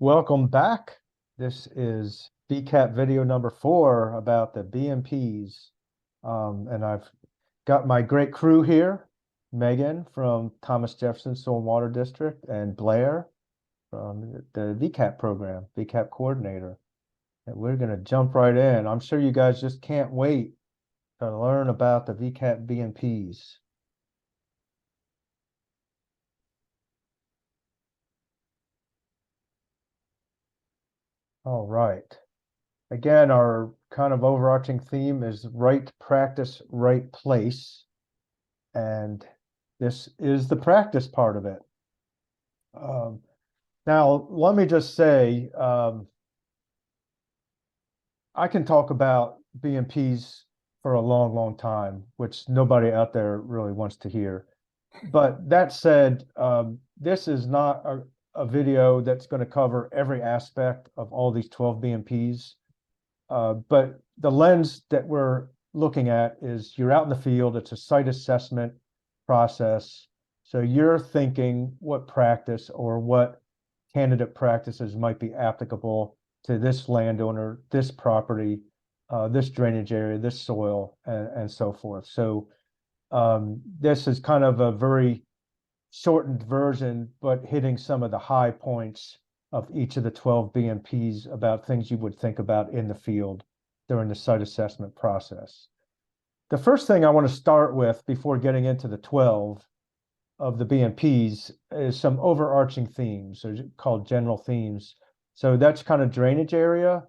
Welcome back. This is VCAP video number 4 about the BMPs. And I've got my great crew here, Megan from Thomas Jefferson Soil and Water District, and Blair from the VCAP program, VCAP coordinator. And we're going to jump right in. I'm sure you guys just can't wait to learn about the VCAP BMPs. All right. Again, our kind of overarching theme is right practice, right place. And this is the practice part of it. Now, let me just say, I can talk about BMPs for a long, long time, which nobody out there really wants to hear. But that said, this is not a video that's going to cover every aspect of all these 12 BMPs. But the lens that we're looking at is you're out in the field, it's a site assessment process. So you're thinking what practice or what candidate practices might be applicable to this landowner, this property, this drainage area, this soil, and so forth. So this is kind of a very shortened version, but hitting some of the high points of each of the 12 BMPs about things you would think about in the field during the site assessment process. The first thing I want to start with before getting into the 12 of the BMPs is some overarching themes, or called general themes. So that's kind of drainage area.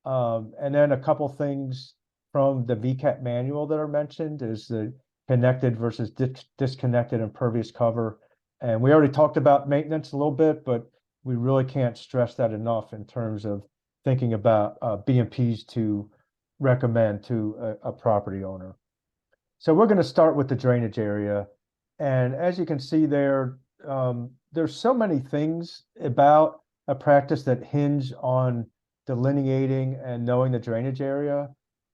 And then a couple things from the VCAP manual that are mentioned is the connected versus disconnected impervious cover. And we already talked about maintenance a little bit, but we really can't stress that enough in terms of thinking about BMPs to recommend to a property owner. So we're going to start with the drainage area. And as you can see there, there's so many things about a practice that hinge on delineating and knowing the drainage area.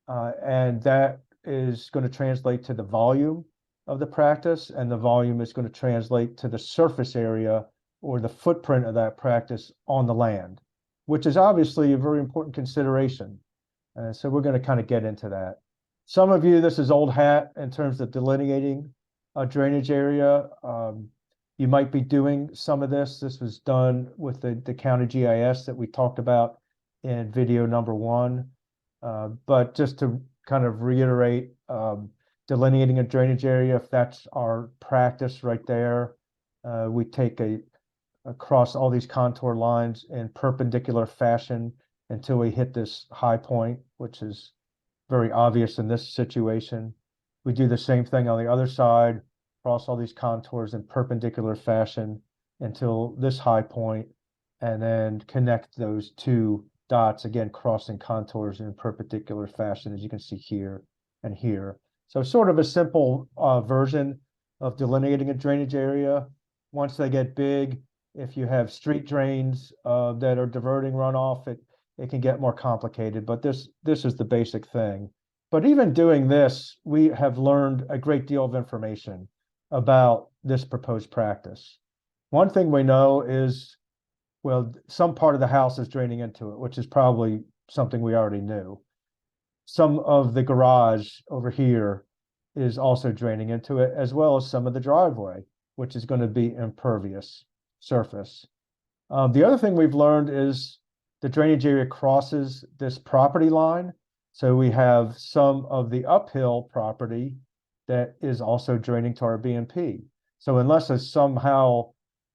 And that is going to translate to the volume of the practice, and the volume is going to translate to the surface area or the footprint of that practice on the land, which is obviously a very important consideration. So we're going to kind of get into that. Some of you, this is old hat in terms of delineating a drainage area. You might be doing some of this. This was done with the county GIS that we talked about in video number 1. But just to kind of reiterate, delineating a drainage area, if that's our practice right there, we take across all these contour lines in perpendicular fashion until we hit this high point, which is very obvious in this situation. We do the same thing on the other side, cross all these contours in perpendicular fashion until this high point, and then connect those two dots, again, crossing contours in perpendicular fashion, as you can see here and here. So sort of a simple version of delineating a drainage area. Once they get big, if you have street drains that are diverting runoff, it can get more complicated, but this is the basic thing. But even doing this, we have learned a great deal of information about this proposed practice. One thing we know is, well, some part of the house is draining into it, which is probably something we already knew. Some of the garage over here is also draining into it, as well as some of the driveway, which is going to be impervious surface. The other thing we've learned is the drainage area crosses this property line. So we have some of the uphill property that is also draining to our BMP. So unless it's somehow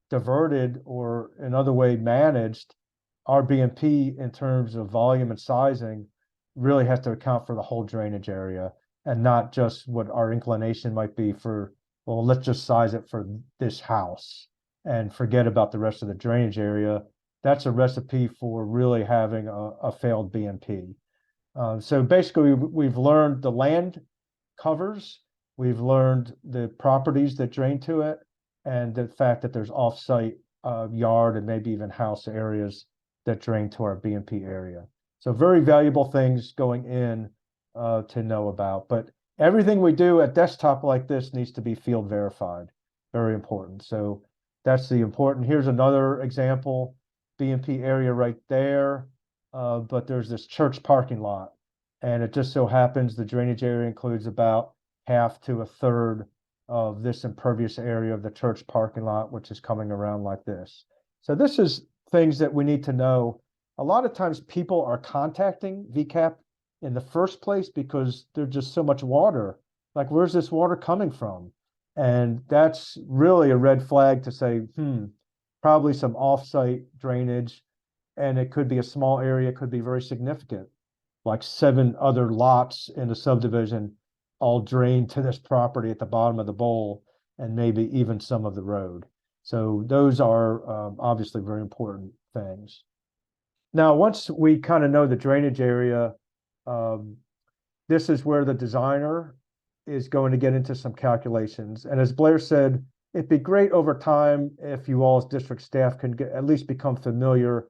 diverted or another way managed, our BMP in terms of volume and sizing really has to account for the whole drainage area and not just what our inclination might be for, well, let's just size it for this house and forget about the rest of the drainage area. That's a recipe for really having a failed BMP. So basically, we've learned the land covers, we've learned the properties that drain to it, and the fact that there's off-site yard and maybe even house areas that drain to our BMP area. So very valuable things going in to know about. But everything we do at desktop like this needs to be field verified. Very important. So that's the important. Here's another example BMP area right there, but there's this church parking lot. And it just so happens the drainage area includes about half to a third of this impervious area of the church parking lot, which is coming around like this. So this is things that we need to know. A lot of times people are contacting VCAP in the first place because there's just so much water. Like, where's this water coming from? And that's really a red flag to say, probably some offsite drainage, and it could be a small area, it could be very significant, like 7 other lots in the subdivision all drain to this property at the bottom of the bowl, and maybe even some of the road. So those are obviously very important things. Now, once we kind of know the drainage area, this is where the designer is going to get into some calculations. And as Blair said, it'd be great over time if you all as district staff can at least become familiar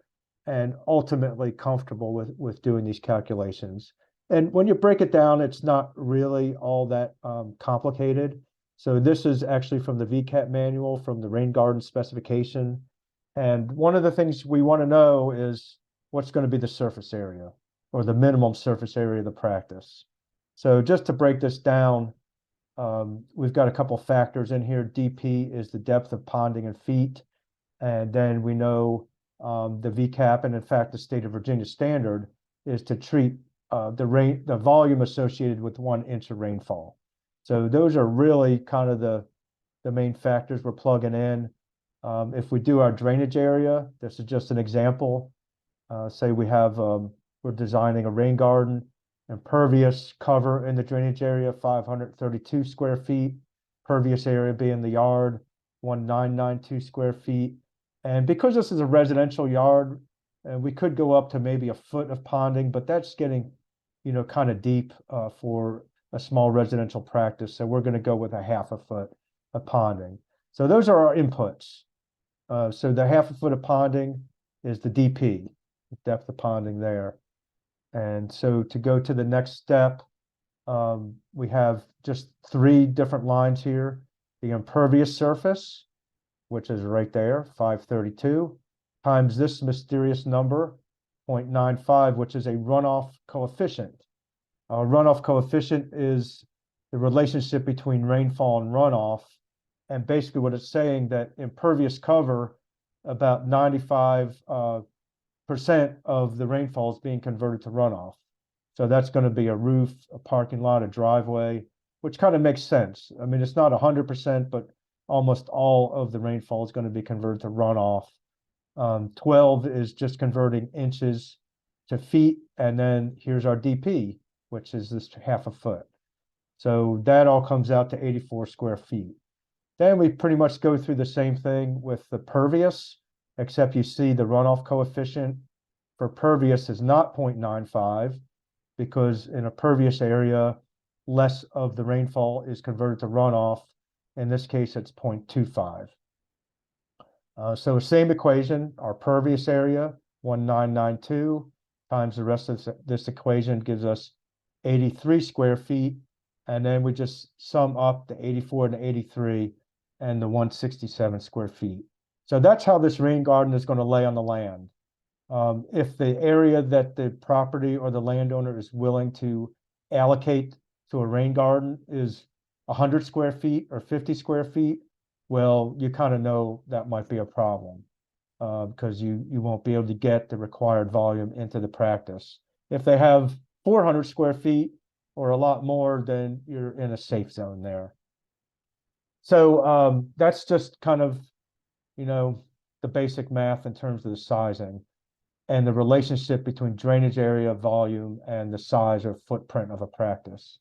and ultimately comfortable with doing these calculations. And when you break it down, it's not really all that complicated. So this is actually from the VCAP manual, from the rain garden specification. And one of the things we want to know is what's going to be the surface area or the minimum surface area of the practice. So just to break this down, we've got a couple factors in here. DP is the depth of ponding in feet. And then we know the VCAP, and in fact, the state of Virginia standard is to treat the volume associated with 1 inch of rainfall. So those are really kind of the main factors we're plugging in. If we do our drainage area, this is just an example. Say we have, we're designing a rain garden, impervious cover in the drainage area, 532 square feet, pervious area being the yard, 1992 square feet. And because this is a residential yard, we could go up to maybe a foot of ponding, but that's getting, kind of deep for a small residential practice. So we're going to go with a half a foot of ponding. So those are our inputs. So the half a foot of ponding is the DP, depth of ponding there. And so to go to the next step, we have just 3 different lines here. The impervious surface, which is right there, 532, times this mysterious number, 0.95, which is a runoff coefficient. Runoff coefficient is the relationship between rainfall and runoff. And basically what it's saying that impervious cover, about 95% of the rainfall is being converted to runoff. So that's going to be a roof, a parking lot, a driveway, which kind of makes sense. I mean, it's not 100%, but almost all of the rainfall is going to be converted to runoff. 12 is just converting inches to feet. And then here's our DP, which is this half a foot. So that all comes out to 84 square feet. Then we pretty much go through the same thing with the pervious, except you see the runoff coefficient for pervious is not 0.95 because in a pervious area, less of the rainfall is converted to runoff. In this case, it's 0.25. So same equation, our pervious area, 1992, times the rest of this equation gives us 83 square feet. And then we just sum up the 84 and the 83 and the 167 square feet. So that's how this rain garden is going to lay on the land. If the area that the property or the landowner is willing to allocate to a rain garden is 100 square feet or 50 square feet, well, you kind of know that might be a problem because you won't be able to get the required volume into the practice. If they have 400 square feet or a lot more, then you're in a safe zone there. So that's just kind of, the basic math in terms of the sizing and the relationship between drainage area volume and the size or footprint of a practice.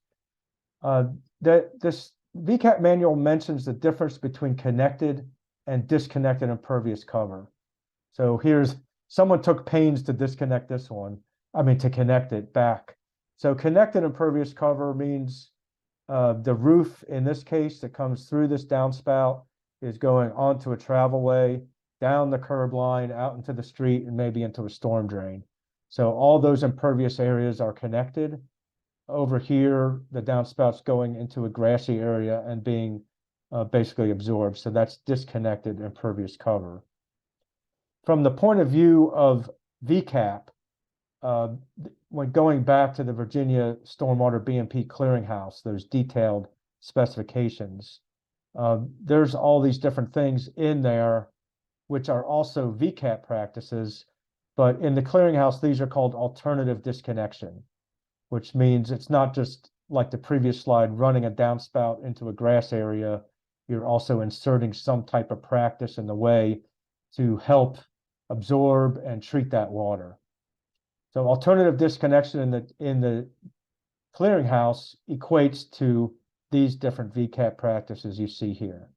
This VCAP manual mentions the difference between connected and disconnected impervious cover. So someone took pains to disconnect this one. To connect it back. So connected impervious cover means the roof, in this case, that comes through this downspout is going onto a travelway, down the curb line, out into the street, and maybe into a storm drain. So all those impervious areas are connected. Over here, the downspouts going into a grassy area and being basically absorbed. So that's disconnected impervious cover. from the point of view of VCAP, when going back to the Virginia Stormwater BMP Clearinghouse, those detailed specifications, there's all these different things in there, which are also VCAP practices. But in the clearinghouse, these are called alternative disconnection, which means it's not just like the previous slide, running a downspout into a grass area. You're also inserting some type of practice in the way to help absorb and treat that water. So alternative disconnection in the clearinghouse equates to these different VCAP practices you see here.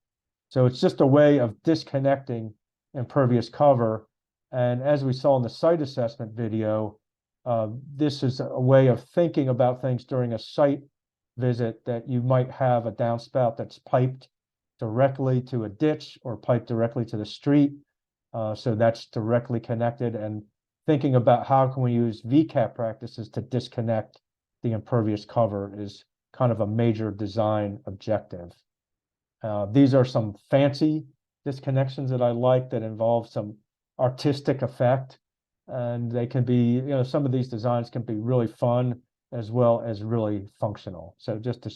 So it's just a way of disconnecting impervious cover. And as we saw in the site assessment video, this is a way of thinking about things during a site visit, that you might have a downspout that's piped directly to a ditch or piped directly to the street. So that's directly connected, and thinking about how can we use VCAP practices to disconnect the impervious cover is kind of a major design objective. These are some fancy disconnections that I like that involve some artistic effect, and they can be, some of these designs can be really fun as well as really functional. So just to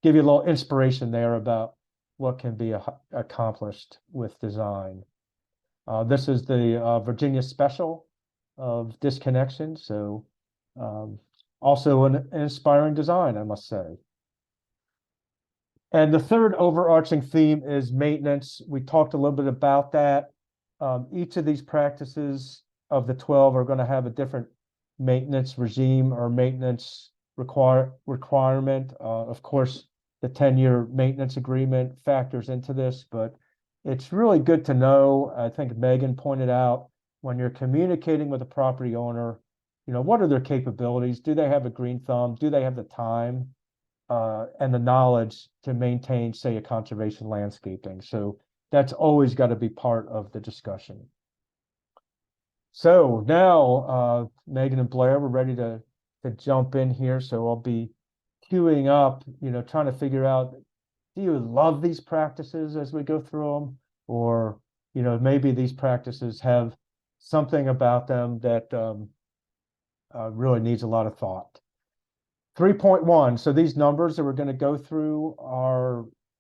give you a little inspiration there about what can be accomplished with design. This is the Virginia Special of disconnection. So also an inspiring design, I must say. And the third overarching theme is maintenance. We talked a little bit about that. Each of these practices of the 12 are going to have a different maintenance regime or maintenance requirement. Of course, the 10-year maintenance agreement factors into this, but it's really good to know. I think Megan pointed out, when you're communicating with a property owner, what are their capabilities? Do they have a green thumb? Do they have the time and the knowledge to maintain, say, a conservation landscaping? So that's always got to be part of the discussion. So now, Megan and Blair, we're ready to jump in here. So I'll be queuing up, trying to figure out, do you love these practices as we go through them? Or, maybe these practices have something about them that really needs a lot of thought. 3.1, so these numbers that we're going to go through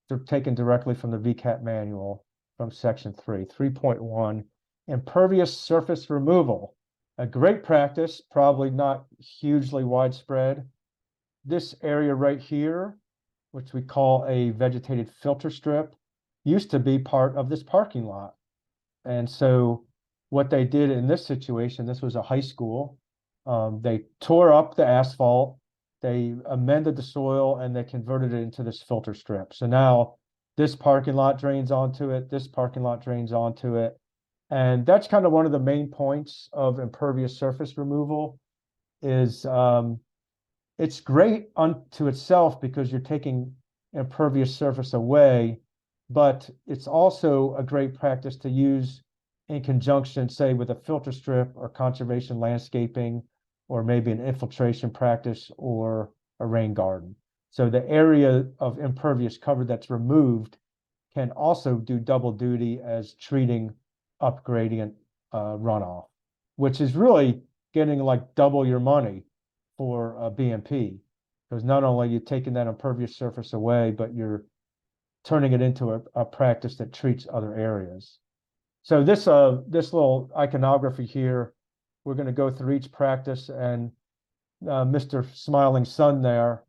they're taken directly from the VCAP manual from section 3. 3.1, impervious surface removal. A great practice, probably not hugely widespread. This area right here, which we call a vegetated filter strip, used to be part of this parking lot. And so what they did in this situation, this was a high school, they tore up the asphalt, they amended the soil, and they converted it into this filter strip. So now this parking lot drains onto it, this parking lot drains onto it. And that's kind of one of the main points of impervious surface removal is it's great unto itself because you're taking impervious surface away, but it's also a great practice to use in conjunction, say, with a filter strip or conservation landscaping, or maybe an infiltration practice or a rain garden. So the area of impervious cover that's removed can also do double duty as treating up gradient runoff, which is really getting like double your money for a BMP, because not only are you taking that impervious surface away, but you're turning it into a practice that treats other areas. So this little iconography here, we're going to go through each practice, and Mr. Smiling Sun there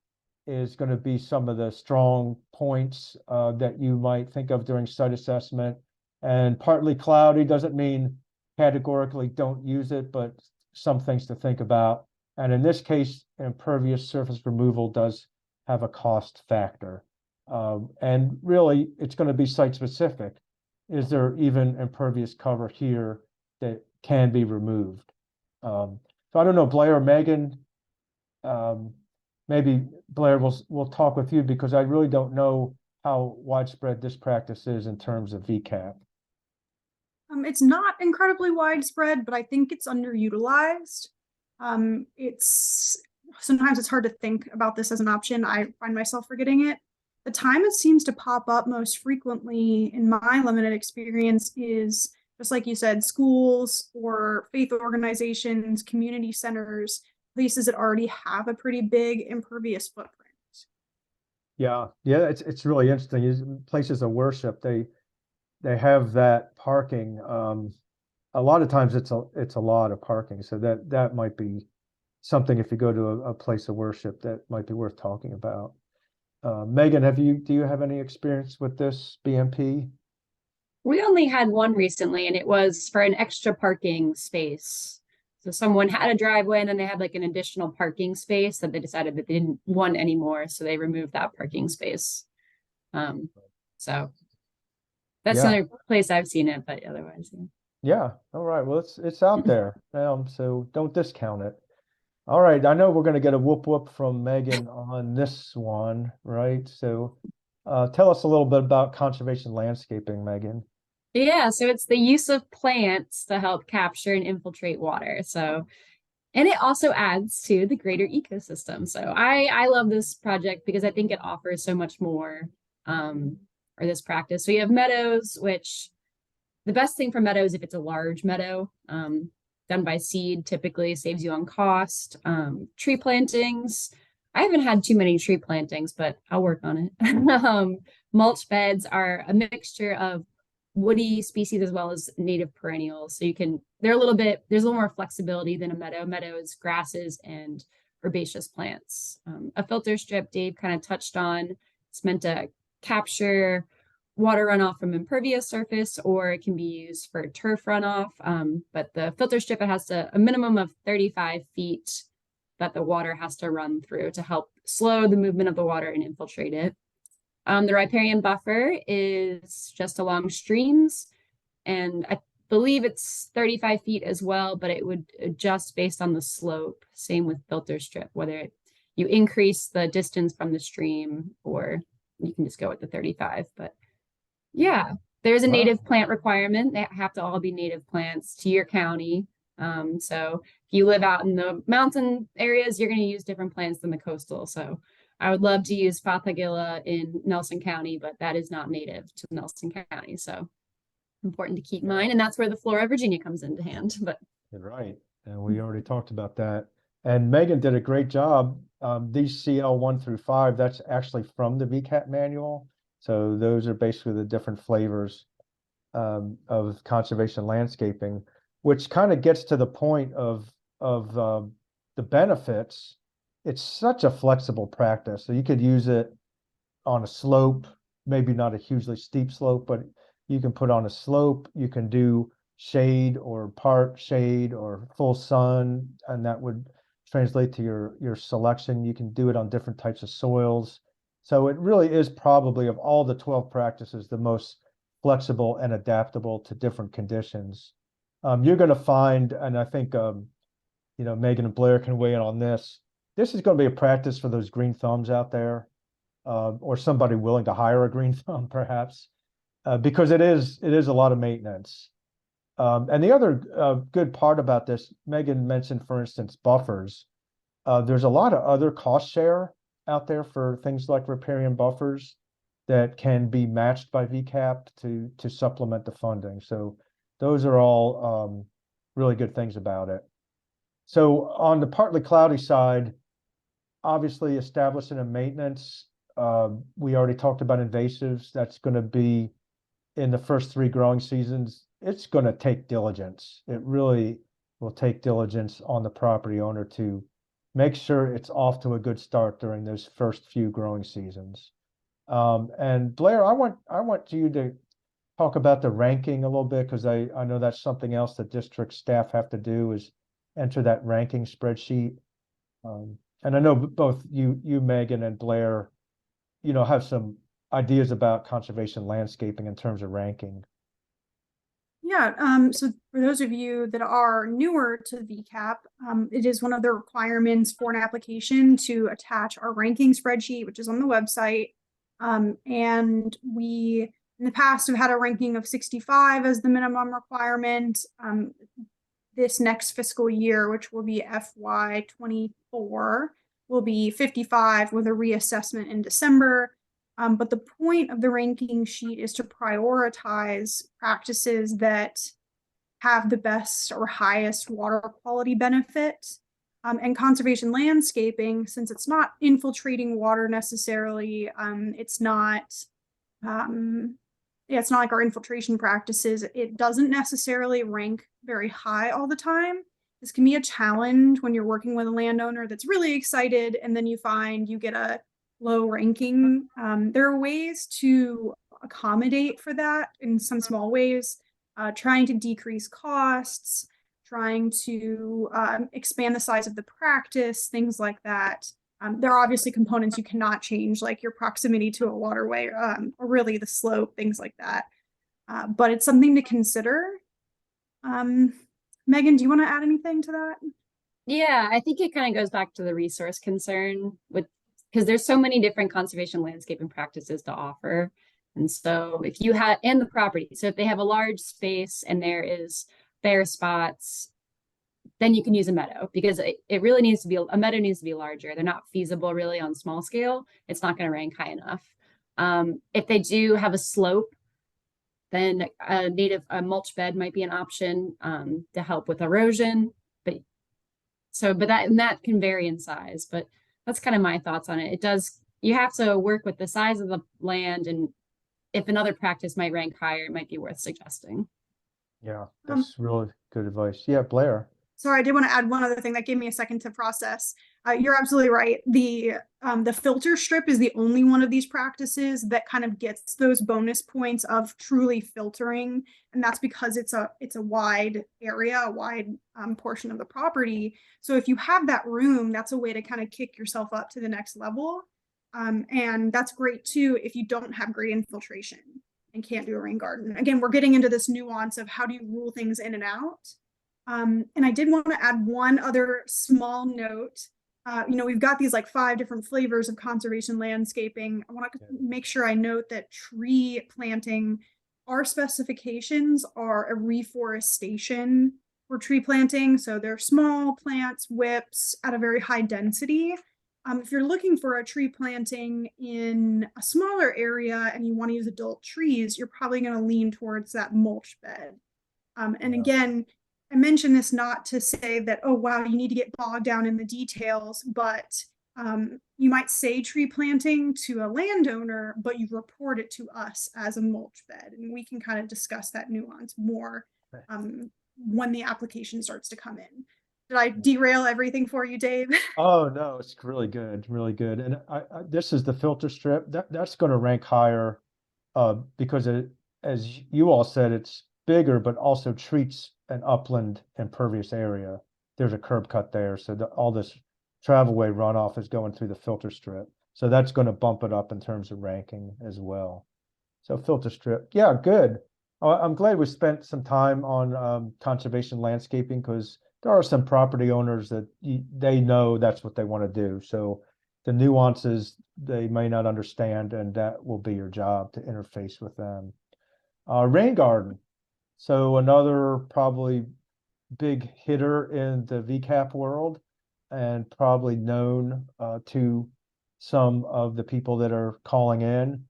is going to be some of the strong points that you might think of during site assessment. And partly cloudy doesn't mean categorically don't use it, but some things to think about. And in this case, impervious surface removal does have a cost factor. And really, it's going to be site specific. Is there even impervious cover here that can be removed? So I don't know, Blair or Megan, maybe Blair, we'll talk with you, because I really don't know how widespread this practice is in terms of VCAP. It's not incredibly widespread, but I think it's underutilized. Sometimes it's hard to think about this as an option. I find myself forgetting it. The time it seems to pop up most frequently in my limited experience is just like you said, schools or faith organizations, community centers, places that already have a pretty big impervious footprint. Yeah, yeah, it's really interesting. Places of worship, they have that parking. A lot of times it's a lot of parking, so that might be something if you go to a place of worship that might be worth talking about. Megan, do you have any experience with this BMP? We only had one recently, and it was for an extra parking space. So someone had a driveway and then they had like an additional parking space that they decided that they didn't want anymore. So they removed that parking space. Um, so that's Yeah, another place I've seen it, but otherwise, yeah. yeah. All right. Well, it's out there. So don't discount it. All right. I know we're going to get a whoop whoop from Megan on this one, right? So, tell us a little bit about conservation landscaping, Megan. Yeah, so it's the use of plants to help capture and infiltrate water. So, and it also adds to the greater ecosystem. So I love this project because I think it offers so much more or this practice. So you have meadows, which the best thing for meadows if it's a large meadow, done by seed typically saves you on cost. Tree plantings. I haven't had too many tree plantings, but I'll work on it. Mulch beds are a mixture of woody species as well as native perennials. So there's a little more flexibility than a meadow. Meadows, grasses, and herbaceous plants. A filter strip Dave kind of touched on. It's meant to capture water runoff from impervious surface, or it can be used for turf runoff. But the filter strip, it has a minimum of 35 feet that the water has to run through to help slow the movement of the water and infiltrate it. The riparian buffer is just along streams, and I believe it's 35 feet as well, but it would adjust based on the slope. Same with filter strip, whether you increase the distance from the stream or you can just go with the 35. But yeah, there's a Wow. native plant requirement. They have to all be native plants to your county. So if you live out in the mountain areas, you're going to use different plants than the coastal. So I would love to use Fotagilla in Nelson County, but that is not native to Nelson County. So important to keep in mind. And that's where the Flora of Virginia comes into hand. But You're right. And we already talked about that. And Megan did a great job. These CL 1 through 5, that's actually from the VCAP manual. So those are basically the different flavors of conservation landscaping, which kind of gets to the point of the benefits. It's such a flexible practice. So you could use it on a slope, maybe not a hugely steep slope, but you can put on a slope. You can do shade or part shade or full sun, and that would translate to your selection. You can do it on different types of soils. So it really is probably of all the 12 practices, the most flexible and adaptable to different conditions. You're going to find, and I think Megan and Blair can weigh in on this. This is going to be a practice for those green thumbs out there, or somebody willing to hire a green thumb, perhaps, because it is a lot of maintenance. And the other good part about this, Megan mentioned, for instance, buffers. There's a lot of other cost share out there for things like riparian buffers that can be matched by VCAP to supplement the funding. So those are all really good things about it. So on the partly cloudy side, obviously establishing a maintenance. We already talked about invasives. That's going to be in the first 3 growing seasons. It's going to take diligence. It really will take diligence on the property owner to make sure it's off to a good start during those first few growing seasons. And Blair, I want you to talk about the ranking a little bit, because I know that's something else that district staff have to do, is enter that ranking spreadsheet. And I know both you, Megan, and Blair, have some ideas about conservation landscaping in terms of ranking. Yeah, so for those of you that are newer to VCAP, it is one of the requirements for an application to attach our ranking spreadsheet, which is on the website. And we, in the past, have had a ranking of 65 as the minimum requirement. This next fiscal year, which will be FY24, will be 55 with a reassessment in December. But the point of the ranking sheet is to prioritize practices that have the best or highest water quality benefit. And conservation landscaping, since it's not infiltrating water necessarily, it's not yeah, it's not like our infiltration practices. It doesn't necessarily rank very high all the time. This can be a challenge when you're working with a landowner that's really excited, and then you find you get a low ranking. There are ways to accommodate for that in some small ways, trying to decrease costs, trying to expand the size of the practice, things like that. There are obviously components you cannot change, like your proximity to a waterway, or really the slope, things like that. But it's something to consider. Megan, do you want to add anything to that? Yeah, I think it kind of goes back to the resource concern with because there's so many different conservation landscaping practices to offer. And so if you have and the property, so if they have a large space and there is bare spots, then you can use a meadow because it really needs to be a meadow needs to be larger. They're not feasible really on small scale. It's not going to rank high enough. If they do have a slope, then a mulch bed might be an option to help with erosion. But that can vary in size. But that's kind of my thoughts on it. It does you have to work with the size of the land, and if another practice might rank higher, it might be worth suggesting. Yeah, that's really good advice. Yeah, Blair. Sorry, I did want to add one other thing that gave me a second to process. You're absolutely right. The filter strip is the only one of these practices that kind of gets those bonus points of truly filtering, and that's because it's a wide area, a wide portion of the property. So if you have that room, that's a way to kind of kick yourself up to the next level, and that's great too if you don't have great infiltration and can't do a rain garden. Again, we're getting into this nuance of how do you rule things in and out. And I did want to add one other small note. We've got these like 5 different flavors of conservation landscaping. I want to make sure I note that tree planting, our specifications are a reforestation for tree planting. So they're small plants, whips at a very high density. If you're looking for a tree planting in a smaller area and you want to use adult trees, you're probably going to lean towards that mulch bed. And again, I mention this not to say that, oh, wow, you need to get bogged down in the details, but you might say tree planting to a landowner, but you report it to us as a mulch bed. And we can kind of discuss that nuance more when the application starts to come in. Did I derail everything for you, Dave? Oh no, it's really good, really good. And this is the filter strip. That's going to rank higher because as you all said, it's bigger, but also treats an upland impervious area. There's a curb cut there, so all this travelway runoff is going through the filter strip. So that's going to bump it up in terms of ranking as well. So filter strip, yeah, good. I'm glad we spent some time on conservation landscaping because there are some property owners that they know that's what they want to do. So the nuances they may not understand, and that will be your job to interface with them. Rain garden. So another probably big hitter in the VCAP world, and probably known to some of the people that are calling in.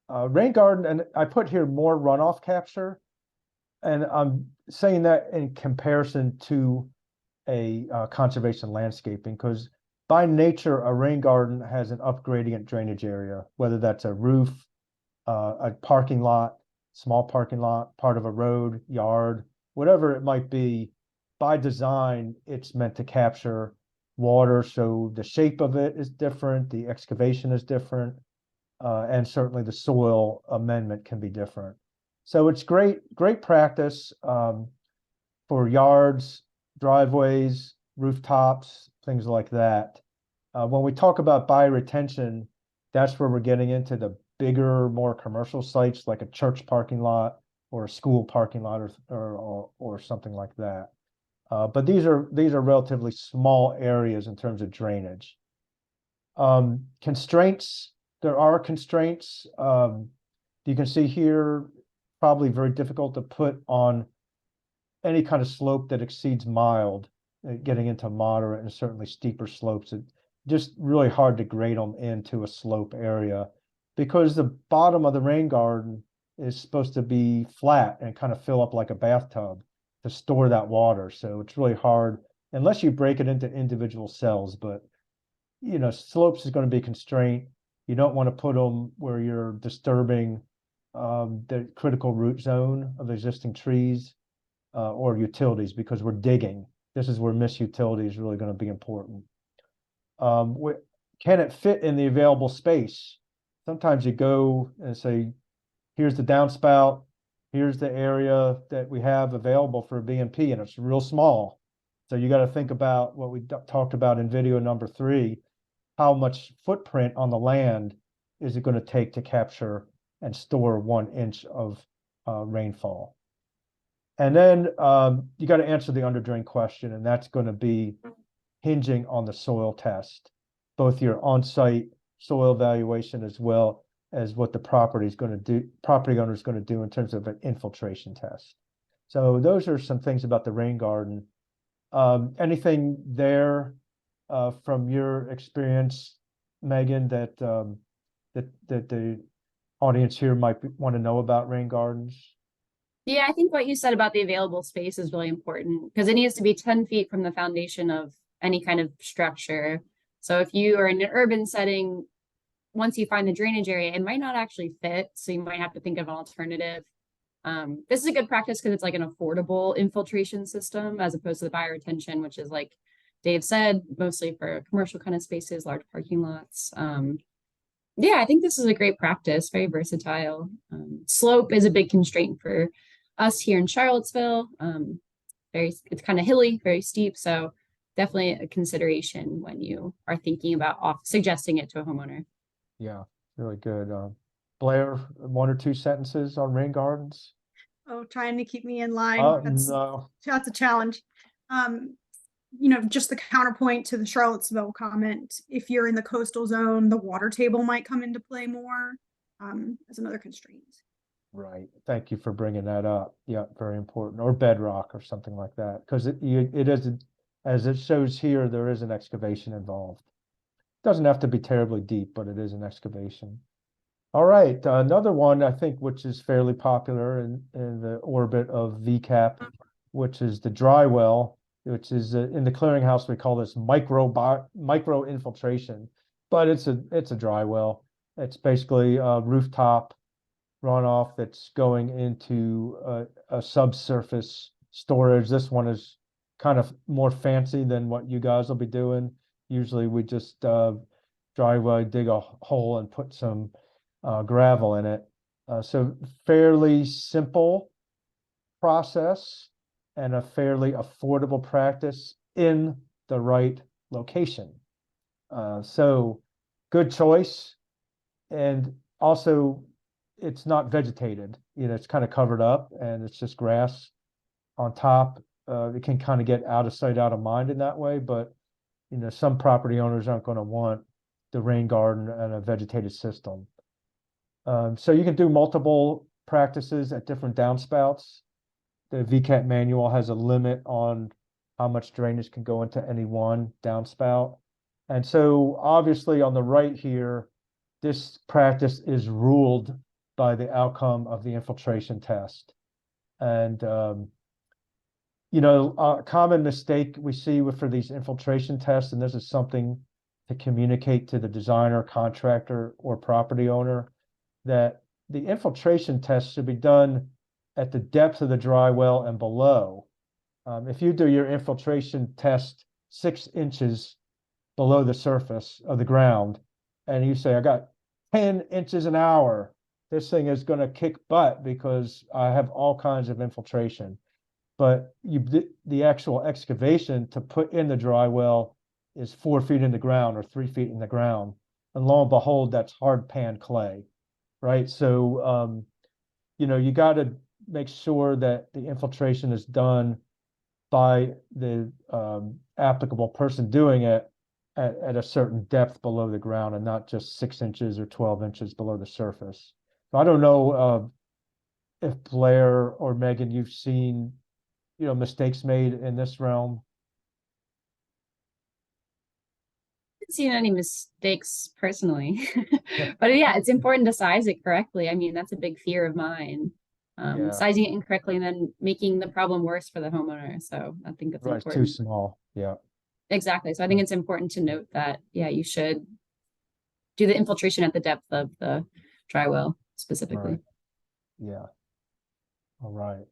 Rain garden, and I put here more runoff capture, and I'm saying that in comparison to a conservation landscaping, because by nature, a rain garden has an up-gradient drainage area, whether that's a roof, a parking lot, small parking lot, part of a road, yard, whatever it might be. By design, it's meant to capture water. So the shape of it is different, the excavation is different, and certainly the soil amendment can be different. So it's great practice for yards, driveways, rooftops, things like that. When we talk about bioretention, that's where we're getting into the bigger, more commercial sites like a church parking lot or a school parking lot or something like that. But these are relatively small areas in terms of drainage. Constraints, there are constraints. You can see here, probably very difficult to put on any kind of slope that exceeds mild, getting into moderate and certainly steeper slopes. It just really hard to grade them into a slope area because the bottom of the rain garden is supposed to be flat and kind of fill up like a bathtub. to store that water. So it's really hard unless you break it into individual cells. But slopes is going to be a constraint. You don't want to put them where you're disturbing the critical root zone of existing trees or utilities, because we're digging. This is where missed utility is really going to be important. Can it fit in the available space? Sometimes you go and say, here's the downspout, here's the area that we have available for a BMP, and it's real small. So you got to think about what we talked about in video number 3. How much footprint on the land is it going to take to capture and store 1 inch of rainfall? And then you got to answer the under drain question, and that's going to be hinging on the soil test, both your on-site soil evaluation as well as what the property owner is going to do in terms of an infiltration test. So those are some things about the rain garden. Anything there from your experience, Megan, that the audience here might want to know about rain gardens? Yeah, I think what you said about the available space is really important because it needs to be 10 feet from the foundation of any kind of structure. So if you are in an urban setting, once you find the drainage area, it might not actually fit. So you might have to think of an alternative. This is a good practice because it's like an affordable infiltration system as opposed to the bioretention, which is like Dave said, mostly for commercial kind of spaces, large parking lots. Yeah, I think this is a great practice, very versatile. Slope is a big constraint for us here in Charlottesville. It's kind of hilly, very steep. So definitely a consideration when you are thinking about suggesting it to a homeowner. Yeah, really good. Blair, 1 or 2 sentences on rain gardens? Oh, trying to keep me in line. No. That's a challenge. Just the counterpoint to the Charlottesville comment, if you're in the coastal zone, the water table might come into play more as another constraint. Right. Thank you for bringing that up. Yeah, very important. Or bedrock or something like that, because it is, as it shows here, there is an excavation involved. Doesn't have to be terribly deep, but it is an excavation. All right, another one I think which is fairly popular in the orbit of VCAP, which is the dry well, which is in the clearinghouse we call this micro infiltration, but it's a dry well. It's basically a rooftop runoff that's going into a subsurface storage. This one is kind of more fancy than what you guys will be doing. Usually we just dry well, dig a hole and put some gravel in it. So fairly simple process and a fairly affordable practice in the right location. So good choice. And also it's not vegetated, it's kind of covered up and it's just grass on top. It can kind of get out of sight, out of mind in that way, but some property owners aren't going to want the rain garden and a vegetated system. So you can do multiple practices at different downspouts. The VCAP manual has a limit on how much drainage can go into any one downspout. And so obviously on the right here, this practice is ruled by the outcome of the infiltration test. And, a common mistake we see for these infiltration tests, and this is something to communicate to the designer, contractor, or property owner, that the infiltration test should be done at the depth of the dry well and below. If you do your infiltration test 6 inches below the surface of the ground, and you say, I got 10 inches an hour, this thing is going to kick butt because I have all kinds of infiltration. But the actual excavation to put in the dry well is 4 feet in the ground or 3 feet in the ground. And lo and behold, that's hard pan clay, right? So, you got to make sure that the infiltration is done by the applicable person doing it at a certain depth below the ground and not just 6 inches or 12 inches below the surface. So I don't know if Blair or Megan, you've seen, mistakes made in this realm. Haven't seen any mistakes personally, but yeah, it's important to size it correctly. I mean, that's a big fear of mine. Yeah. sizing it incorrectly and then making the problem worse for the homeowner. So I think it's Right, it's too important. small. Yeah. Exactly. So I think it's important to note that, yeah, you should do the infiltration at the depth of the dry well specifically. Right. Yeah. All right.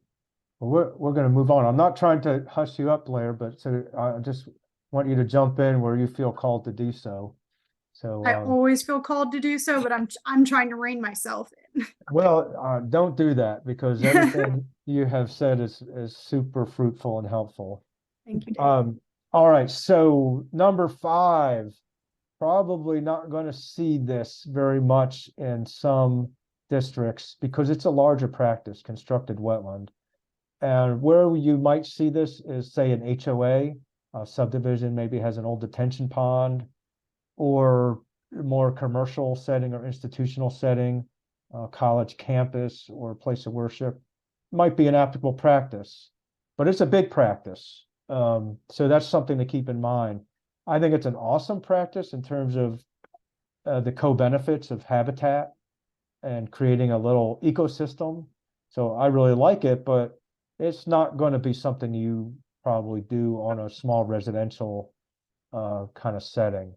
Well, we're going to move on. I'm not trying to hush you up, Blair, but so I just want you to jump in where you feel called to do so. So, I always feel called to do so, but I'm trying to rein myself in. well, don't do that because everything you have said is super fruitful and helpful. Thank you, Dave. All right. So number 5, probably not going to see this very much in some districts because it's a larger practice, constructed wetland. And where you might see this is, say, an HOA, a subdivision maybe has an old detention pond, or more commercial setting or institutional setting, college campus or place of worship, might be an applicable practice, but it's a big practice. So that's something to keep in mind. I think it's an awesome practice in terms of the co-benefits of habitat and creating a little ecosystem. So I really like it, but it's not going to be something you probably do on a small residential kind of setting.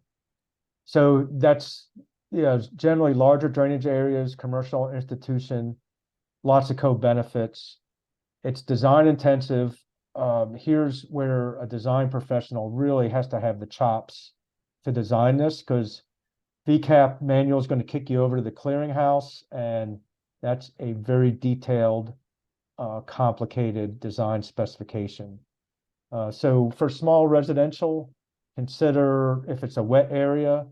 So that's, yeah, generally larger drainage areas, commercial institution, lots of co-benefits. It's design intensive. Here's where a design professional really has to have the chops to design this, because VCAP manual is going to kick you over to the clearinghouse, and that's a very detailed, complicated design specification. So for small residential, consider if it's a wet area,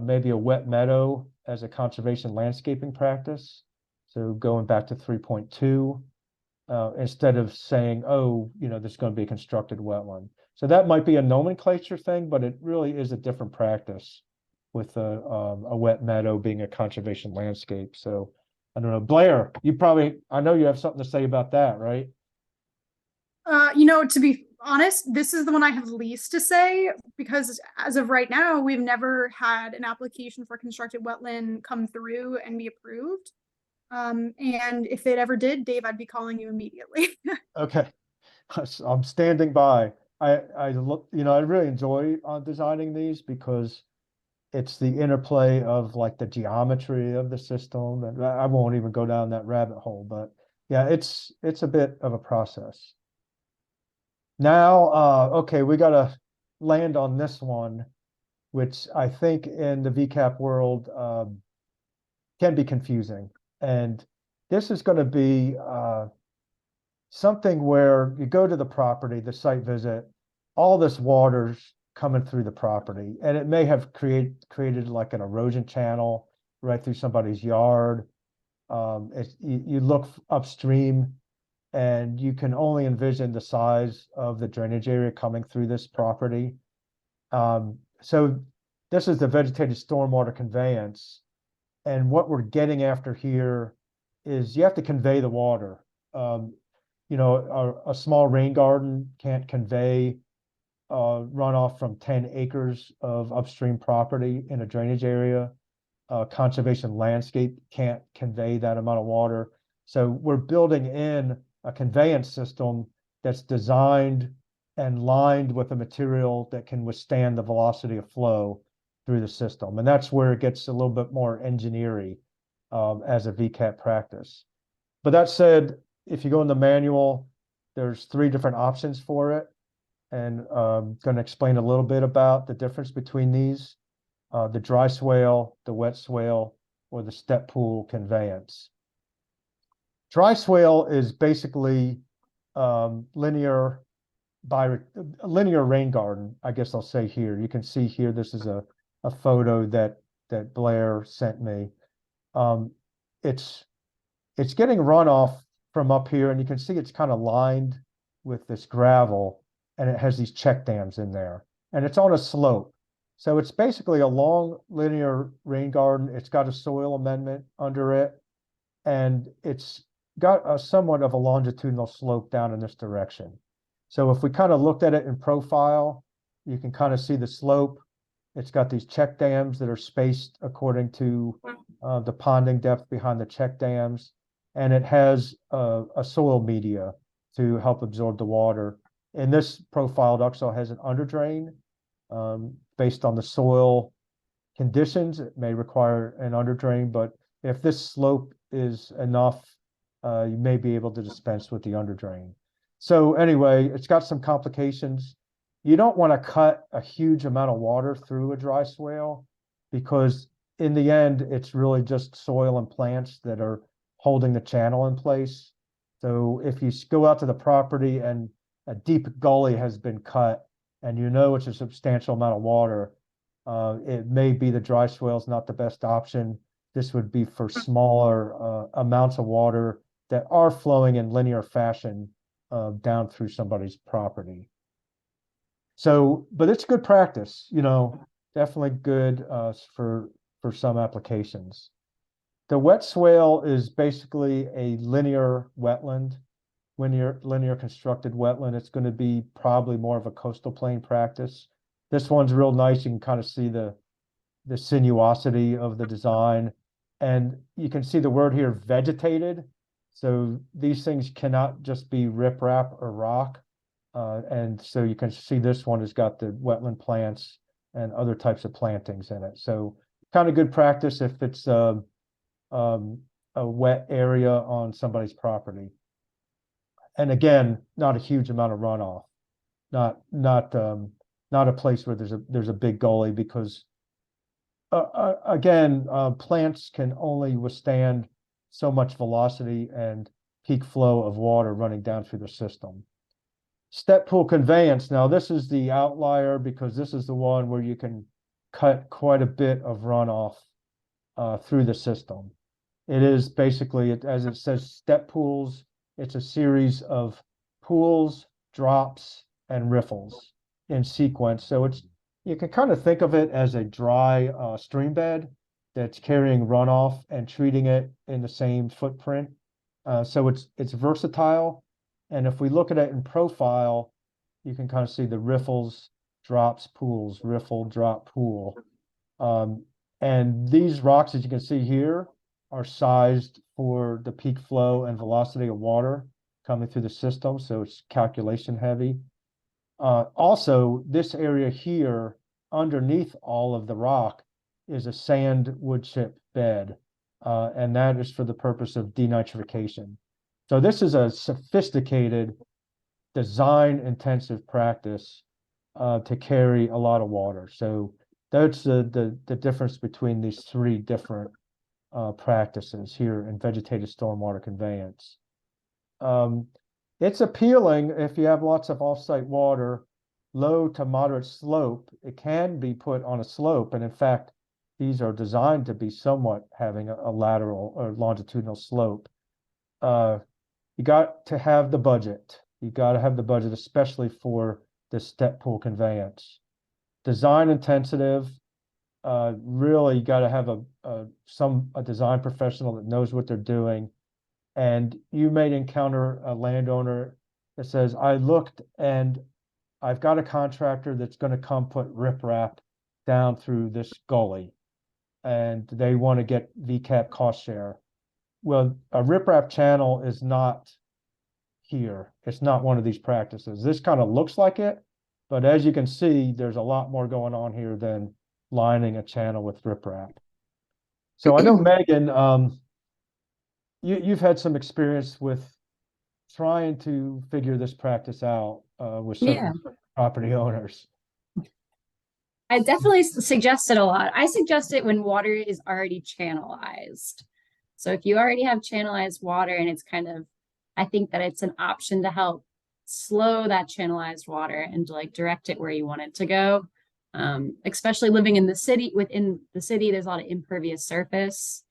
maybe a wet meadow as a conservation landscaping practice. So going back to 3.2, instead of saying, oh, there's going to be a constructed wetland. So that might be a nomenclature thing, but it really is a different practice with a wet meadow being a conservation landscape. So I don't know, Blair, I know you have something to say about that, right? To be honest, this is the one I have least to say because as of right now, we've never had an application for constructed wetland come through and be approved. And if it ever did, Dave, I'd be calling you immediately. Okay, I'm standing by. I really enjoy designing these because it's the interplay of like the geometry of the system, and I won't even go down that rabbit hole, but yeah, it's a bit of a process. Now, okay, we got to land on this one, which I think in the VCAP world can be confusing. And this is going to be something where you go to the property, the site visit, all this water's coming through the property, and it may have created like an erosion channel right through somebody's yard. You look upstream, and you can only envision the size of the drainage area coming through this property. So this is the vegetated stormwater conveyance. And what we're getting after here is you have to convey the water. A small rain garden can't convey runoff from 10 acres of upstream property in a drainage area. Conservation landscape can't convey that amount of water. So we're building in a conveyance system that's designed and lined with a material that can withstand the velocity of flow through the system. And that's where it gets a little bit more engineering as a VCAP practice. But that said, if you go in the manual, there's 3 different options for it. And I'm going to explain a little bit about the difference between these, the dry swale, the wet swale, or the step pool conveyance. Dry swale is basically linear rain garden, I guess I'll say here. You can see here, this is a photo that Blair sent me. It's getting runoff from up here, and you can see it's kind of lined with this gravel, and it has these check dams in there, and it's on a slope. So it's basically a long linear rain garden. It's got a soil amendment under it, and it's got a somewhat of a longitudinal slope down in this direction. So if we kind of looked at it in profile, you can kind of see the slope. It's got these check dams that are spaced according to the ponding depth behind the check dams. and it has a soil media to help absorb the water. And this profile also has an underdrain. Based on the soil conditions, it may require an underdrain, but if this slope is enough, you may be able to dispense with the underdrain. So anyway, it's got some complications. You don't want to cut a huge amount of water through a dry swale because in the end, it's really just soil and plants that are holding the channel in place. So if you go out to the property and a deep gully has been cut and you know it's a substantial amount of water, it may be the dry swale is not the best option. This would be for smaller amounts of water that are flowing in linear fashion down through somebody's property. So, but it's good practice, you know, definitely good for some applications. The wet swale is basically a linear wetland, linear constructed wetland. It's going to be probably more of a coastal plain practice. This one's real nice. You can kind of see the sinuosity of the design, and you can see the word here, vegetated. So these things cannot just be riprap or rock. And so you can see this one has got the wetland plants and other types of plantings in it. So kind of good practice if it's a wet area on somebody's property. And again, not a huge amount of runoff, not a place where there's a big gully because again, plants can only withstand so much velocity and peak flow of water running down through the system. Step pool conveyance. Now this is the outlier because this is the one where you can cut quite a bit of runoff through the system. It is basically, as it says, step pools. It's a series of pools, drops, and riffles in sequence. So you can kind of think of it as a dry stream bed that's carrying runoff and treating it in the same footprint. So it's versatile. And if we look at it in profile, you can kind of see the riffles, drops, pools, riffle, drop, pool. And these rocks, as you can see here, are sized for the peak flow and velocity of water coming through the system. So it's calculation heavy. Also, this area here, underneath all of the rock, is a sand wood chip bed. And that is for the purpose of denitrification. So this is a sophisticated, design-intensive practice to carry a lot of water. So that's the difference between these three different practices here in vegetated stormwater conveyance. It's appealing if you have lots of off-site water, low to moderate slope. It can be put on a slope, and in fact, these are designed to be somewhat having a lateral or longitudinal slope. You got to have the budget. You got to have the budget, especially for the step pool conveyance. Design intensive. Really, you got to have a design professional that knows what they're doing. And you may encounter a landowner that says, I looked and I've got a contractor that's going to come put riprap down through this gully and they want to get VCAP cost share. Well, a riprap channel is not here. It's not one of these practices. This kind of looks like it, but as you can see, there's a lot more going on here than lining a channel with riprap. So I know Megan, you've had some experience with trying to figure this practice out with certain property owners. I definitely suggest it a lot. I suggest it when water is already channelized. So if you already have channelized water and it's kind of, I think that it's an option to help slow that channelized water and to like direct it where you want it to go. Especially living in the city, within the city, there's a lot of impervious surface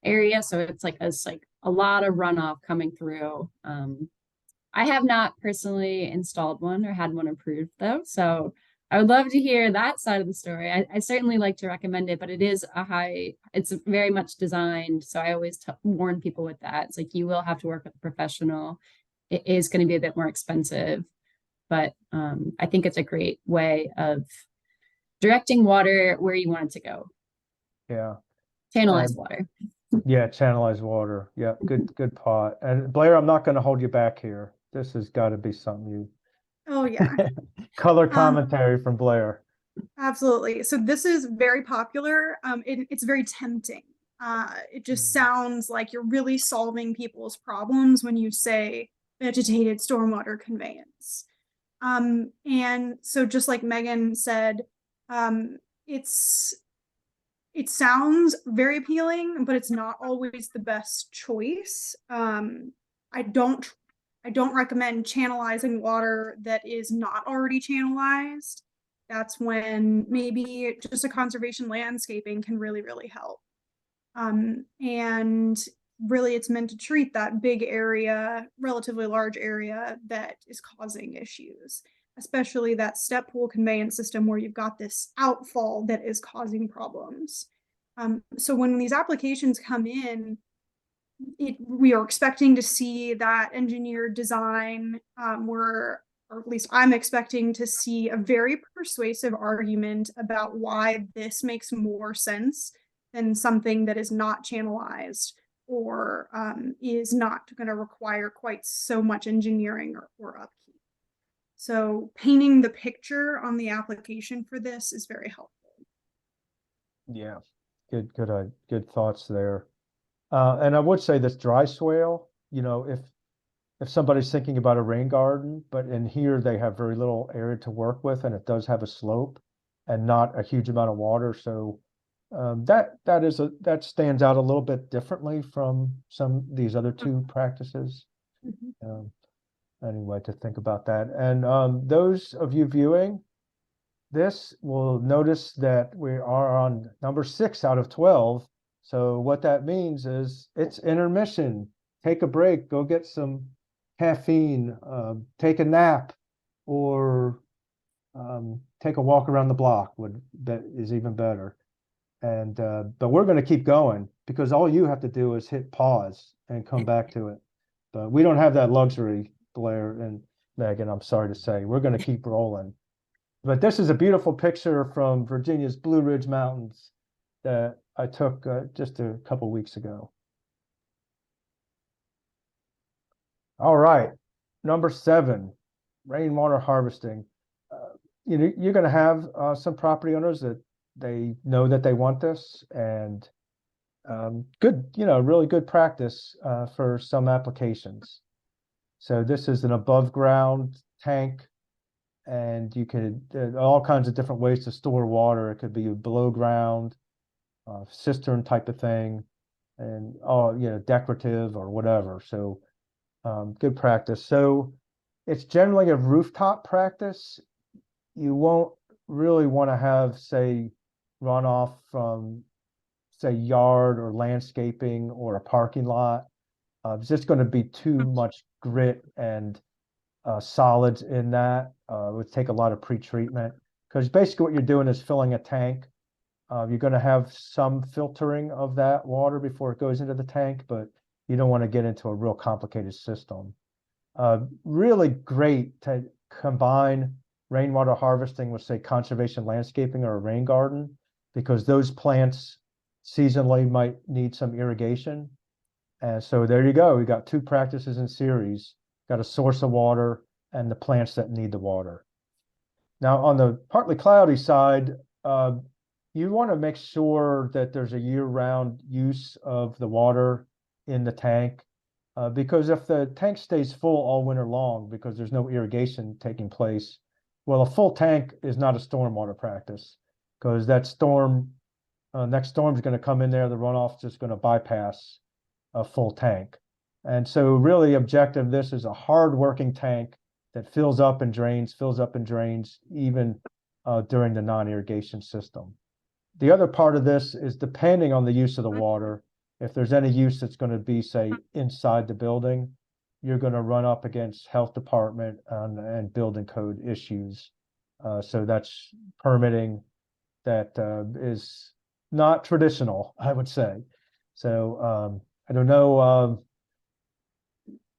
area. So it's like a lot of runoff coming through. I have not personally installed one or had one approved though. So I would love to hear that side of the story. I certainly like to recommend it, but it's very much designed. So I always warn people with that. It's like, you will have to work with a professional. It is going to be a bit more expensive, but I think it's a great way of directing water where you want it to go. Yeah. Channelized water. Yeah, channelized water. Yeah, good pot. And Blair, I'm not going to hold you back here. This has got to be something you Oh yeah. color Um, commentary from Blair. Absolutely. So this is very popular. It's very tempting. It just Mm. sounds like you're really solving people's problems when you say vegetated stormwater conveyance. And so just like Megan said, um, it's it sounds very appealing, but it's not always the best choice. I don't I don't recommend channelizing water that is not already channelized. That's when maybe just a conservation landscaping can really, really help. And really it's meant to treat that big area, relatively large area that is causing issues, especially that step pool conveyance system where you've got this outfall that is causing problems. So when these applications come in, we are expecting to see that engineered design, or at least I'm expecting to see a very persuasive argument about why this makes more sense than something that is not channelized or is not going to require quite so much engineering or upkeep. So painting the picture on the application for this is very helpful. Yeah, good thoughts there. And I would say this dry swale, if somebody's thinking about a rain garden, but in here they have very little area to work with, and it does have a slope and not a huge amount of water. So that stands out a little bit differently from some of these other two practices. Mhm. Um, anyway, to think about that. And those of you viewing this will notice that we are on number 6 out of 12. So what that means is it's intermission. Take a break, go get some caffeine, take a nap, or take a walk around the block that is even better. And but we're going to keep going because all you have to do is hit pause and come back to it. But we don't have that luxury, Blair and Megan, I'm sorry to say. We're going to keep rolling. But this is a beautiful picture from Virginia's Blue Ridge Mountains that I took just a couple weeks ago. All right, number 7, rainwater harvesting. You're going to have some property owners that they know that they want this, and good, really good practice for some applications. So this is an above ground tank, and you could all kinds of different ways to store water. It could be below ground, cistern type of thing, and decorative or whatever. So good practice. So it's generally a rooftop practice. You won't really want to have, say, runoff from, say, yard or landscaping or a parking lot. It's just going to be too much grit and solids in that. It would take a lot of pre-treatment because basically what you're doing is filling a tank. You're going to have some filtering of that water before it goes into the tank, but you don't want to get into a real complicated system. Really great to combine rainwater harvesting with, say, conservation landscaping or a rain garden, because those plants seasonally might need some irrigation. And so there you go. We got 2 practices in series, got a source of water and the plants that need the water. Now, on the partly cloudy side, you want to make sure that there's a year-round use of the water in the tank, because if the tank stays full all winter long because there's no irrigation taking place, well, a full tank is not a stormwater practice, because that next storm is going to come in there, the runoff is just going to bypass a full tank. And so really objective, this is a hard working tank that fills up and drains, even during the non-irrigation system. The other part of this is depending on the use of the water. If there's any use that's going to be, say, inside the building, you're going to run up against health department and building code issues. So that's permitting that is not traditional, I would say. So I don't know.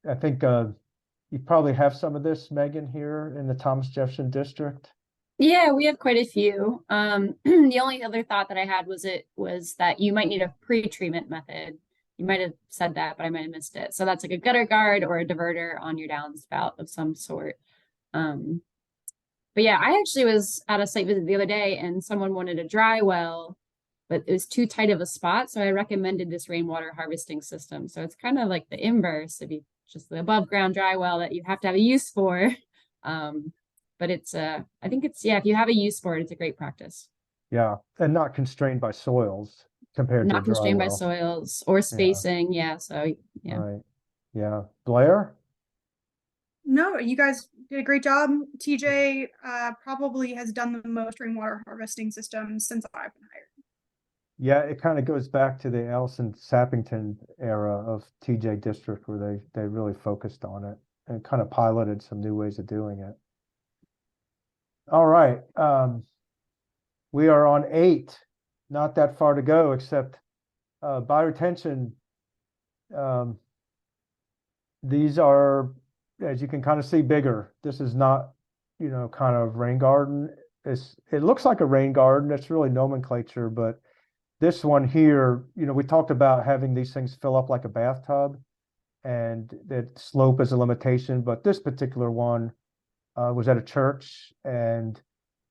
I think you probably have some of this, Megan, here in the Thomas Jefferson District. Yeah, we have quite a few. The only other thought that I had was that you might need a pre-treatment method. You might have said that, but I might have missed it. So that's like a gutter guard or a diverter on your downspout of some sort. Um, but yeah, I actually was at a site visit the other day and someone wanted a dry well, but it was too tight of a spot. So I recommended this rainwater harvesting system. So it's kind of like the inverse of you just the above ground dry well that you have to have a use for. Um, but it's I think it's yeah, if you have a use for it, it's a great practice. Yeah, and not constrained by soils compared to a Not dry constrained by well. soils or Yeah, spacing. Yeah. So yeah. right. Yeah. Blair? No, you guys did a great job. TJ probably has done the most rainwater harvesting systems since I've been hired. Yeah, it kind of goes back to the Allison Sappington era of TJ District where they really focused on it and kind of piloted some new ways of doing it. All right. We are on 8, not that far to go, except bioretention. Um, these are, as you can kind of see, bigger. This is not, kind of rain garden. It looks like a rain garden. It's really nomenclature, but this one here, we talked about having these things fill up like a bathtub, and that slope is a limitation. But this particular one was at a church, and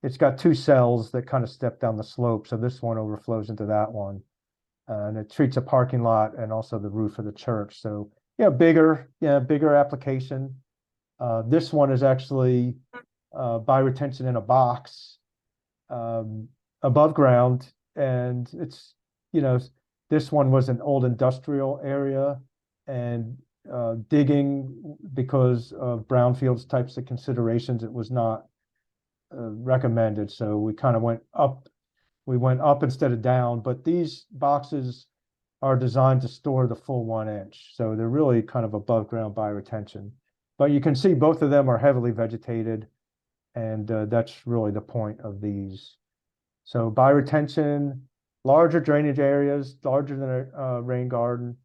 it's got 2 cells that kind of step down the slope. So this one overflows into that one. And it treats a parking lot and also the roof of the church. So bigger application. This one is actually bioretention in a box above ground. And it's, you know, this one was an old industrial area and digging because of brownfields types of considerations, it was not recommended. So we kind of went up instead of down, but these boxes are designed to store the full 1 inch. So they're really kind of above ground bioretention. But you can see both of them are heavily vegetated, and that's really the point of these. So bioretention, larger drainage areas, larger than a rain garden,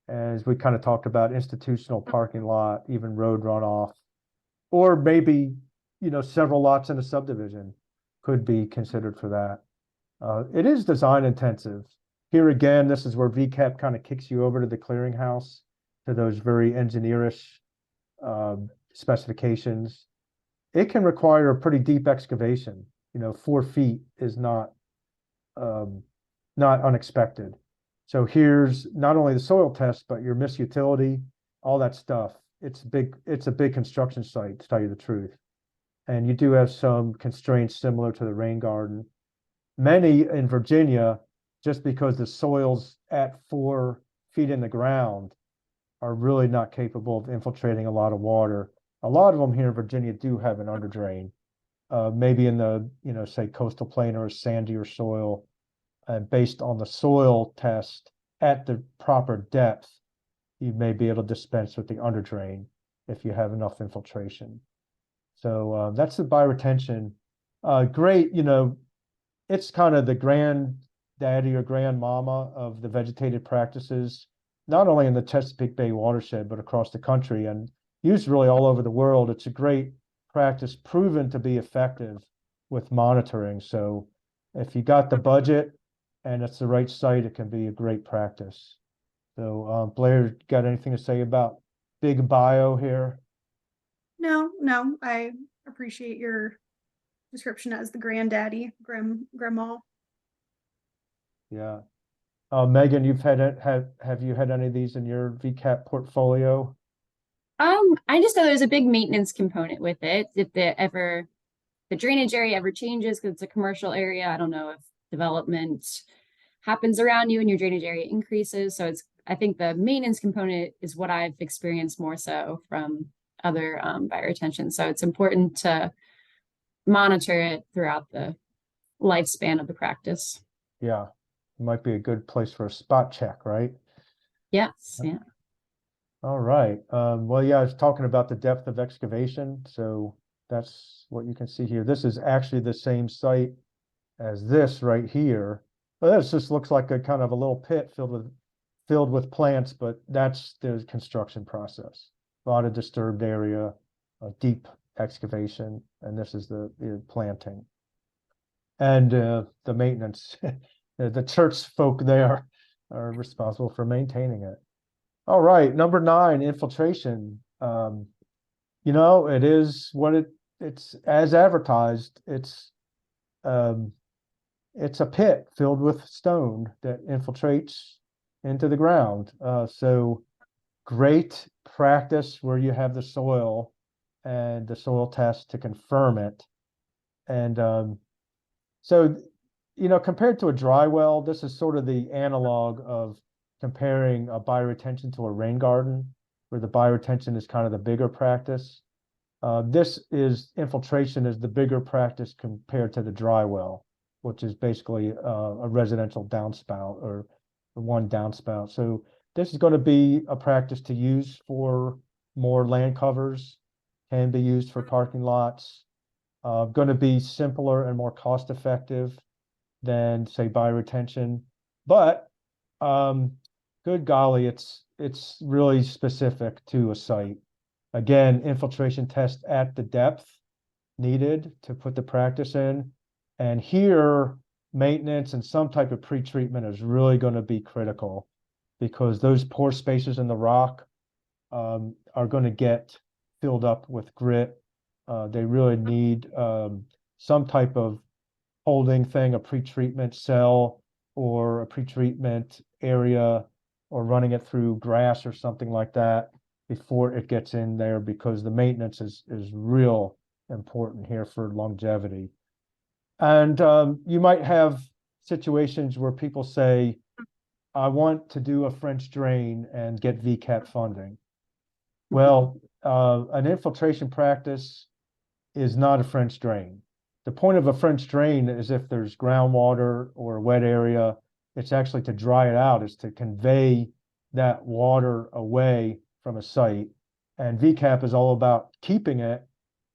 as we kind of talked about, institutional parking lot, even road runoff, or maybe, several lots in a subdivision could be considered for that. It is design intensive. Here again, this is where VCAP kind of kicks you over to the clearinghouse, to those very engineerish specifications. It can require a pretty deep excavation. 4 feet is not unexpected. So here's not only the soil test, but your miss utility, all that stuff. It's a big construction site, to tell you the truth. And you do have some constraints similar to the rain garden. Many in Virginia, just because the soils at 4 feet in the ground are really not capable of infiltrating a lot of water. A lot of them here in Virginia do have an underdrain, maybe in the, say coastal plain or sandier soil. Based on the soil test at the proper depth, you may be able to dispense with the underdrain if you have enough infiltration. So that's the bioretention. Great, it's kind of the granddaddy or grandmama of the vegetated practices, not only in the Chesapeake Bay watershed, but across the country and used really all over the world. It's a great practice, proven to be effective with monitoring. So if you got the budget and it's the right site, it can be a great practice. So Blair, got anything to say about big bio here? No, I appreciate your description as the granddaddy, grandma. Yeah. Megan, have you had any of these in your VCAP portfolio? I just know there's a big maintenance component with it. If the drainage area ever changes because it's a commercial area, I don't know if development happens around you and your drainage area increases. So I think the maintenance component is what I've experienced more so from other bioretention. So it's important to monitor it throughout the lifespan of the practice. Yeah, might be a good place for a spot check, right? Yes, yeah. All right. Well, yeah, I was talking about the depth of excavation. So that's what you can see here. This is actually the same site as this right here. Well, this just looks like a kind of a little pit filled with plants, but that's the construction process. A lot of disturbed area, deep excavation, and this is the planting. And the maintenance, the church folk there are responsible for maintaining it. All right, number 9, infiltration. It is what it's as advertised. It's a pit filled with stone that infiltrates into the ground. So great practice where you have the soil and the soil test to confirm it. And so, compared to a dry well, this is sort of the analog of comparing a bioretention to a rain garden, where the bioretention is kind of the bigger practice. Infiltration is the bigger practice compared to the dry well, which is basically a residential downspout or one downspout. So this is going to be a practice to use for more land covers, can be used for parking lots, going to be simpler and more cost effective than say bioretention, but good golly, it's really specific to a site. Again, infiltration test at the depth needed to put the practice in. And here, maintenance and some type of pre-treatment is really going to be critical, because those pore spaces in the rock are going to get filled up with grit. They really need some type of holding thing, a pre-treatment cell or a pre-treatment area, or running it through grass or something like that before it gets in there, because the maintenance is real important here for longevity. And you might have situations where people say, I want to do a French drain and get VCAP funding. Well, an infiltration practice is not a French drain. The point of a French drain is if there's groundwater or a wet area, it's actually to dry it out, is to convey that water away from a site. And VCAP is all about keeping it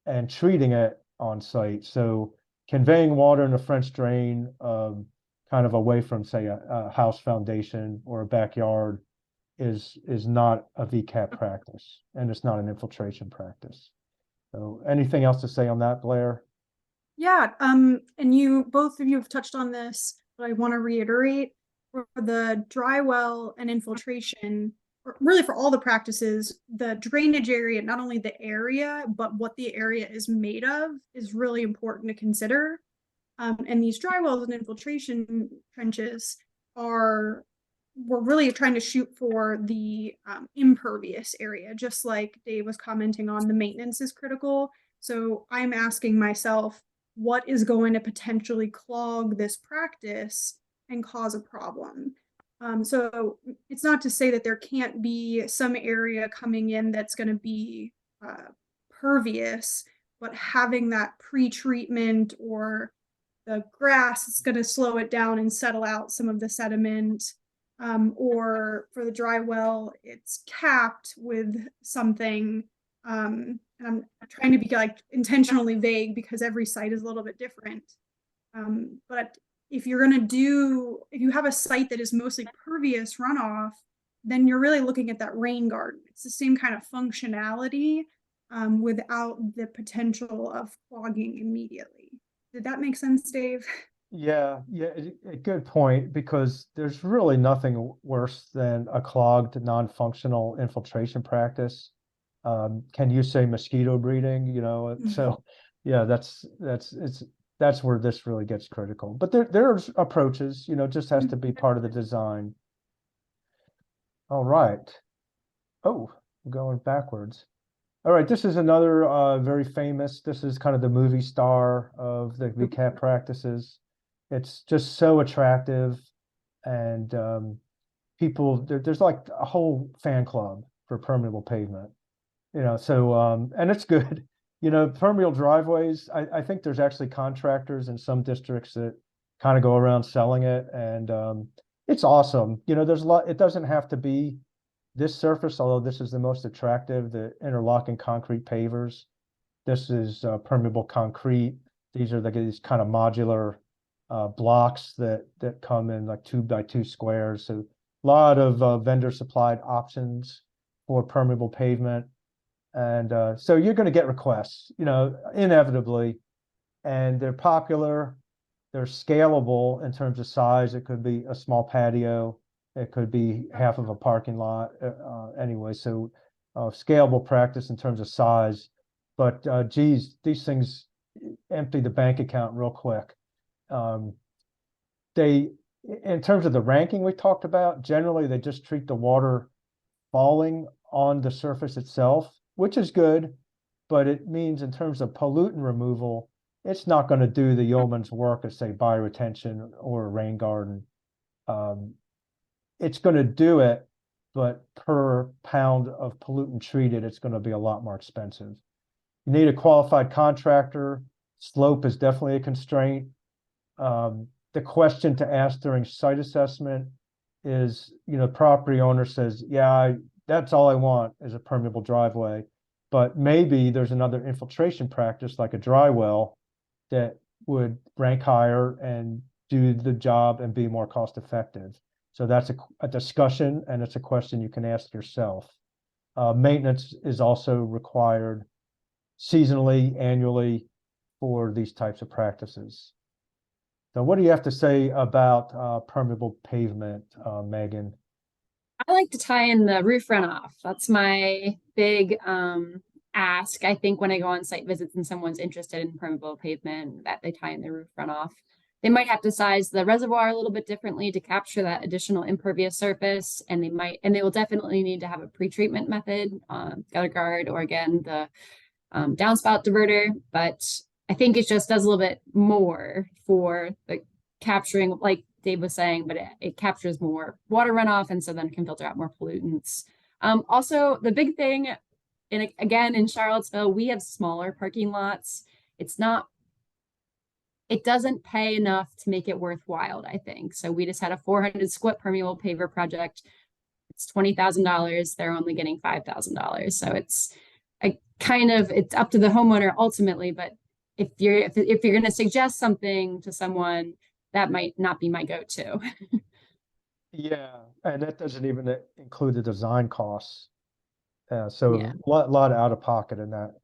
and treating it on site. So conveying water in a French drain, kind of away from, say, a house foundation or a backyard, is not a VCAP practice, and it's not an infiltration practice. So anything else to say on that, Blair? Yeah, and both of you have touched on this, but I want to reiterate, for the dry well and infiltration, or really for all the practices, the drainage area, not only the area, but what the area is made of, is really important to consider. And these dry wells and infiltration trenches we're really trying to shoot for the impervious area, just like Dave was commenting on, the maintenance is critical. So I'm asking myself, what is going to potentially clog this practice and cause a problem? So it's not to say that there can't be some area coming in that's going to be pervious, but having that pre-treatment or the grass is going to slow it down and settle out some of the sediment. Or for the dry well, it's capped with something. And I'm trying to be like intentionally vague because every site is a little bit different. But if you have a site that is mostly pervious runoff, then you're really looking at that rain garden. It's the same kind of functionality without the potential of clogging immediately. Did that make sense, Dave? Yeah, a good point, because there's really nothing worse than a clogged, non-functional infiltration practice. Can you say mosquito breeding? So yeah, that's where this really gets critical. But there's approaches, just has to be part of the design. All right. Oh, we're going backwards. All right, this is another very famous. This is kind of the movie star of the VCAP practices. It's just so attractive, and there's like a whole fan club for permeable pavement. So and it's good. Permeable driveways, I think there's actually contractors in some districts that kind of go around selling it, and it's awesome. There's a lot. It doesn't have to be this surface, although this is the most attractive, the interlocking concrete pavers. This is permeable concrete. These are these kind of modular blocks that come in like 2x2 squares. So a lot of vendor supplied options for permeable pavement. And so you're going to get requests, inevitably, and they're popular. They're scalable in terms of size. It could be a small patio. It could be half of a parking lot. Anyway, so scalable practice in terms of size. But geez, these things empty the bank account real quick. They, in terms of the ranking we talked about, generally they just treat the water falling on the surface itself, which is good, but it means in terms of pollutant removal, it's not going to do the yeoman's work of, say, bioretention or a rain garden. It's going to do it, but per pound of pollutant treated, it's going to be a lot more expensive. You need a qualified contractor. Slope is definitely a constraint. The question to ask during site assessment is, property owner says, yeah, that's all I want is a permeable driveway. But maybe there's another infiltration practice like a dry well that would rank higher and do the job and be more cost effective. So that's a discussion, and it's a question you can ask yourself. Maintenance is also required seasonally, annually for these types of practices. So what do you have to say about permeable pavement, Megan? I like to tie in the roof runoff. That's my big ask. I think when I go on site visits and someone's interested in permeable pavement, that they tie in the roof runoff. They might have to size the reservoir a little bit differently to capture that additional impervious surface, and they will definitely need to have a pretreatment method, gutter guard, or again the downspout diverter. But I think it just does a little bit more for the capturing, like Dave was saying, but it captures more water runoff, and so then can filter out more pollutants. Also, the big thing, and again, in Charlottesville, we have smaller parking lots. It doesn't pay enough to make it worthwhile, I think. So we just had a 400 square permeable paver project. It's $20,000. They're only getting $5,000. So it's up to the homeowner ultimately. But if you're going to suggest something to someone, that might not be my go-to. Yeah, and that doesn't even include the design costs. So Yeah. a lot of out of pocket in that.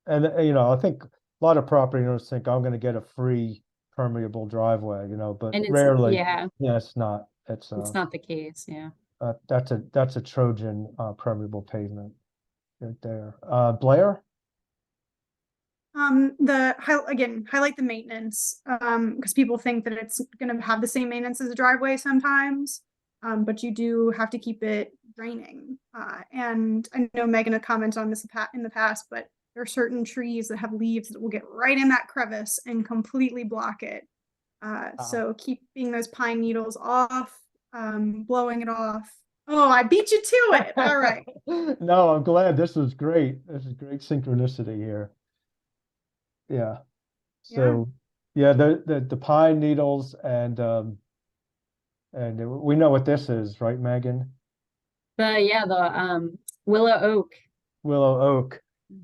And I think a lot of property owners think I'm going to get a free permeable driveway, but And rarely. yeah, It's not. it's not the case. Yeah. That's a Trojan permeable pavement right there. Blair? Highlight the maintenance, because people think that it's going to have the same maintenance as a driveway sometimes, but you do have to keep it draining. And I know Megan had commented on this in the past, but there are certain trees that have leaves that will get right in that crevice and completely block it. So keeping those pine needles off, blowing it off. Oh, I beat you to it. All right. No, I'm glad. This was great. This is great synchronicity here. Yeah. So yeah, the pine needles and we know what this is, right, Megan? The willow oak. Willow oak.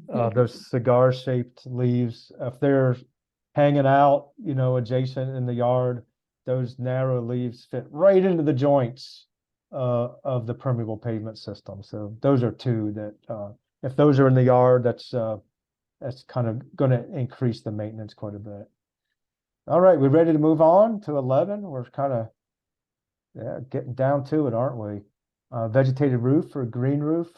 Those cigar shaped leaves. If they're hanging out, adjacent in the yard, those narrow leaves fit right into the joints of the permeable pavement system. So those are two that if those are in the yard, that's kind of going to increase the maintenance quite a bit. All right, we ready to move on to 11? We're kind of getting down to it, aren't we? Vegetated roof or green roof.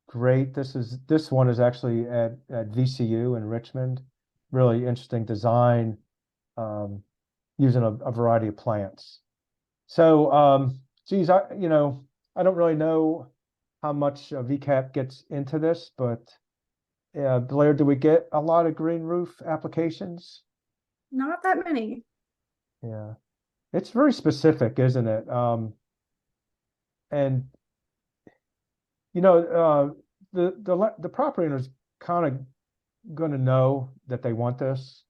Great. This one is actually at VCU in Richmond. Really interesting design, using a variety of plants. So, geez, I don't really know how much VCAP gets into this, but Blair, do we get a lot of green roof applications? Not that many. Yeah, it's very specific, isn't it? And the property owner's kind of going to know that they want this,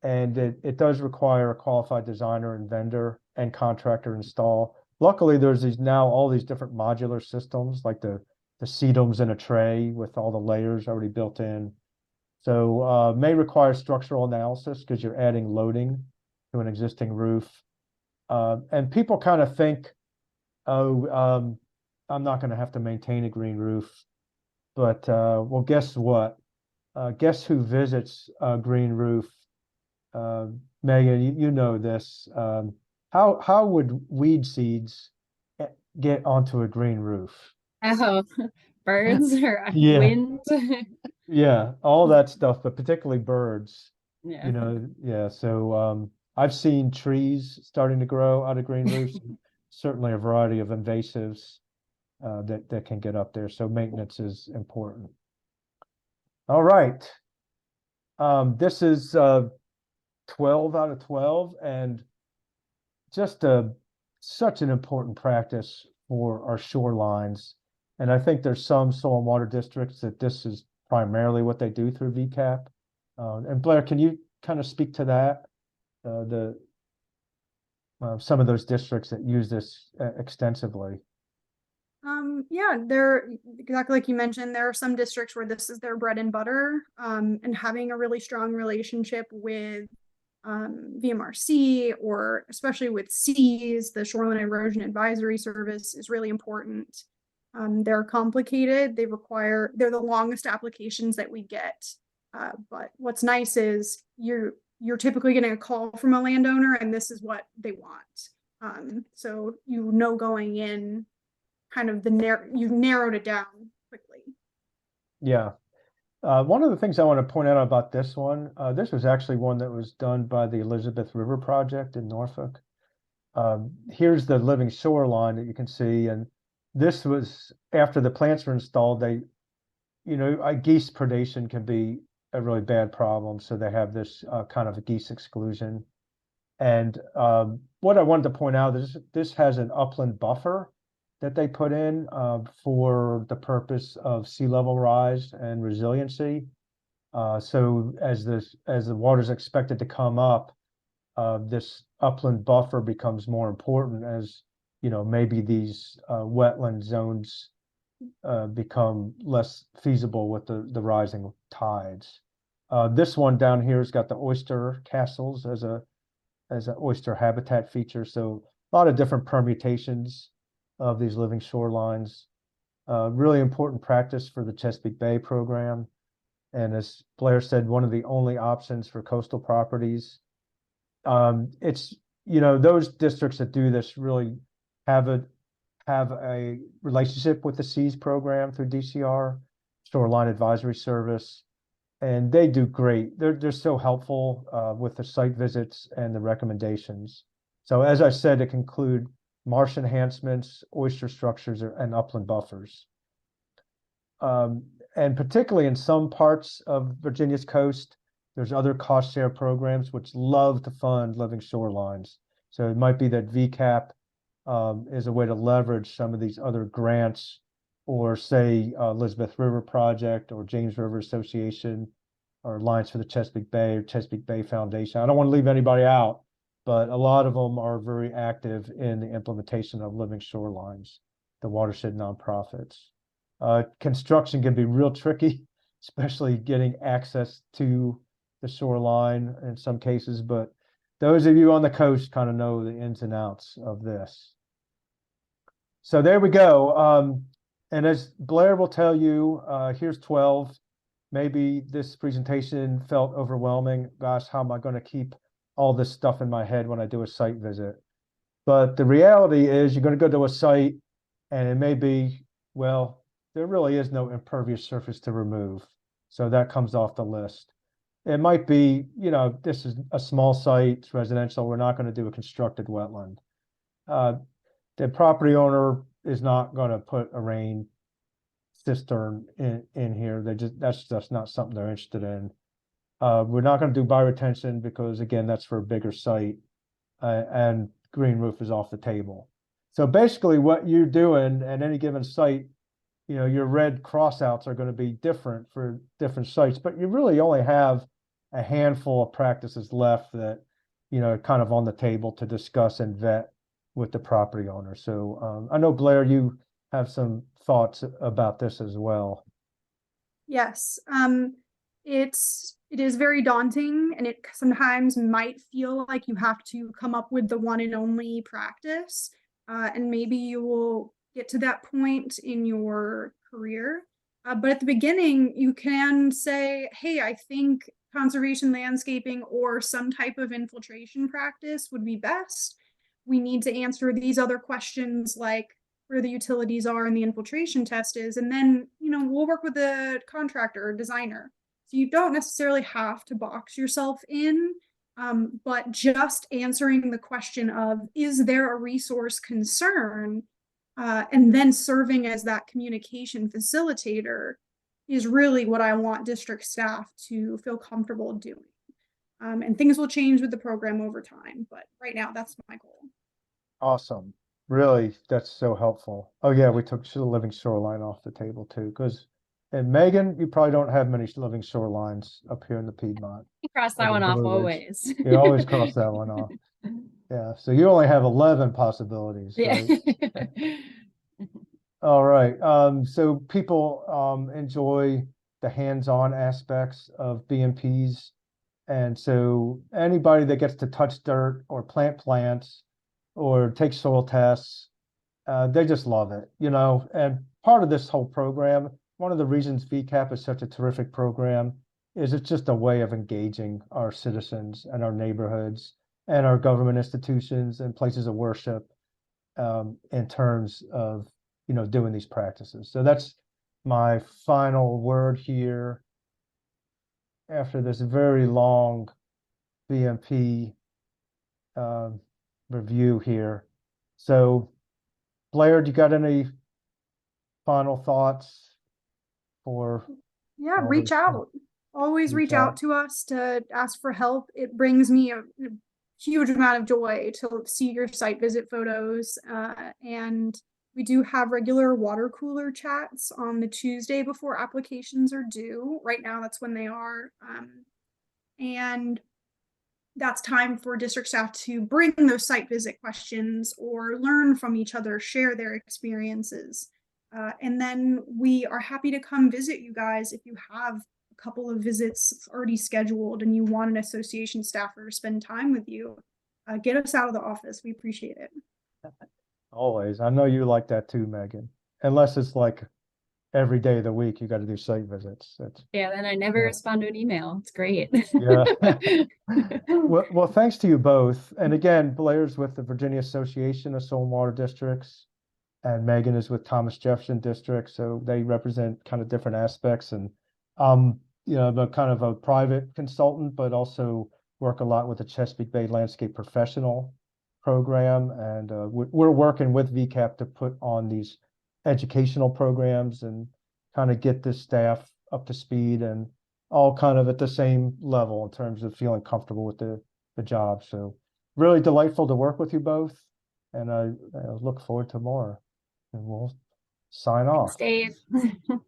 and it does require a qualified designer and vendor and contractor install. Luckily, there's all these different modular systems like the sedums in a tray with all the layers already built in. So may require structural analysis because you're adding loading to an existing roof. And people kind of think, oh, I'm not going to have to maintain a green roof. But well, guess what? Guess who visits Green Roof? Megan, you know this. How would weed seeds get onto a green roof? Oh, birds or Yeah, wind. yeah, all that stuff, but particularly birds. Yeah. Yeah. So I've seen trees starting to grow out of green roofs. Certainly a variety of invasives that can get up there. So maintenance is important. All right. This is 12 out of 12, and just such an important practice for our shorelines. And I think there's some soil and water districts that this is primarily what they do through VCAP. And Blair, can you kind of speak to that? The some of those districts that use this extensively. Yeah, there exactly like you mentioned, there are some districts where this is their bread and butter, and having a really strong relationship with VMRC, or especially with SEAS, the Shoreline Erosion Advisory Service, is really important. They're complicated. They're the longest applications that we get. But what's nice is you're typically getting a call from a landowner, and this is what they want. So going in, kind of you've narrowed it down quickly. Yeah. One of the things I want to point out about this one, this was actually one that was done by the Elizabeth River Project in Norfolk. Here's the living shoreline that you can see, and this was after the plants were installed. Geese predation can be a really bad problem, so they have this kind of a geese exclusion. And what I wanted to point out is this has an upland buffer that they put in for the purpose of sea level rise and resiliency. So as the water is expected to come up, this upland buffer becomes more important as maybe these wetland zones become less feasible with the rising tides. This one down here has got the oyster castles as an oyster habitat feature. So a lot of different permutations of these living shorelines. Really important practice for the Chesapeake Bay program. And as Blair said, one of the only options for coastal properties. It's, those districts that do this really have a relationship with the SEAS program through DCR, Shoreline Advisory Service, and they do great. They're so helpful with the site visits and the recommendations. So as I said, it can include marsh enhancements, oyster structures, and upland buffers. And particularly in some parts of Virginia's coast, there's other cost share programs which love to fund living shorelines. So it might be that VCAP is a way to leverage some of these other grants, or say Elizabeth River Project or James River Association or Alliance for the Chesapeake Bay or Chesapeake Bay Foundation. I don't want to leave anybody out, but a lot of them are very active in the implementation of living shorelines, the watershed nonprofits. Construction can be real tricky, especially getting access to the shoreline in some cases, but those of you on the coast kind of know the ins and outs of this. So there we go. And as Blair will tell you, here's 12. Maybe this presentation felt overwhelming. Gosh, how am I going to keep all this stuff in my head when I do a site visit? But the reality is you're going to go to a site and it may be, well, there really is no impervious surface to remove. So that comes off the list. It might be, this is a small site, it's residential. We're not going to do a constructed wetland. The property owner is not going to put a rain cistern in here. That's just not something they're interested in. We're not going to do bioretention because again, that's for a bigger site, and green roof is off the table. So basically what you're doing at any given site, your red crossouts are going to be different for different sites, but you really only have a handful of practices left that, kind of on the table to discuss and vet with the property owner. So I know, Blair, you have some thoughts about this as well. Yes. It is very daunting, and it sometimes might feel like you have to come up with the one and only practice. And maybe you will get to that point in your career. But at the beginning, you can say, hey, I think conservation landscaping or some type of infiltration practice would be best. We need to answer these other questions like where the utilities are and the infiltration test is. And then, we'll work with the contractor or designer. So you don't necessarily have to box yourself in, but just answering the question of, is there a resource concern? And then serving as that communication facilitator is really what I want district staff to feel comfortable doing. And things will change with the program over time, but right now that's my goal. Awesome. Really, that's so helpful. Oh yeah, we took the living shoreline off the table too, because and Megan, you probably don't have many living shorelines up here in the Piedmont. Cross or that the one off Blue Ridge. always. You always cross that one off. Yeah, so you only have 11 possibilities, Yeah. right? All right. So people enjoy the hands-on aspects of BMPs. And so anybody that gets to touch dirt or plant plants or take soil tests, they just love it, And part of this whole program, one of the reasons VCAP is such a terrific program is it's just a way of engaging our citizens and our neighborhoods and our government institutions and places of worship in terms of, doing these practices. So that's my final word here after this very long BMP review here. So Blair, do you got any final thoughts for? Yeah, reach out. Always reach out to us to ask for help. It brings me a huge amount of joy to see your site visit photos. And we do have regular water cooler chats on the Tuesday before applications are due. Right now, that's when they are. And that's time for district staff to bring those site visit questions or learn from each other, share their experiences. And then we are happy to come visit you guys if you have a couple of visits already scheduled and you want an association staffer to spend time with you. Get us out of the office. We appreciate it. Always. I know you like that too, Megan. Unless it's like every day of the week, you got to do site visits. Yeah, then I never respond to an email. It's great. Yeah. Well, thanks to you both. And again, Blair's with the Virginia Association of Soil and Water Districts, and Megan is with Thomas Jefferson District. So they represent kind of different aspects. And I'm kind of a private consultant, but also work a lot with the Chesapeake Bay Landscape Professional Program. And we're working with VCAP to put on these educational programs and kind of get this staff up to speed and all kind of at the same level in terms of feeling comfortable with the job. So really delightful to work with you both. And I look forward to more. And we'll sign off. Thanks, Dave.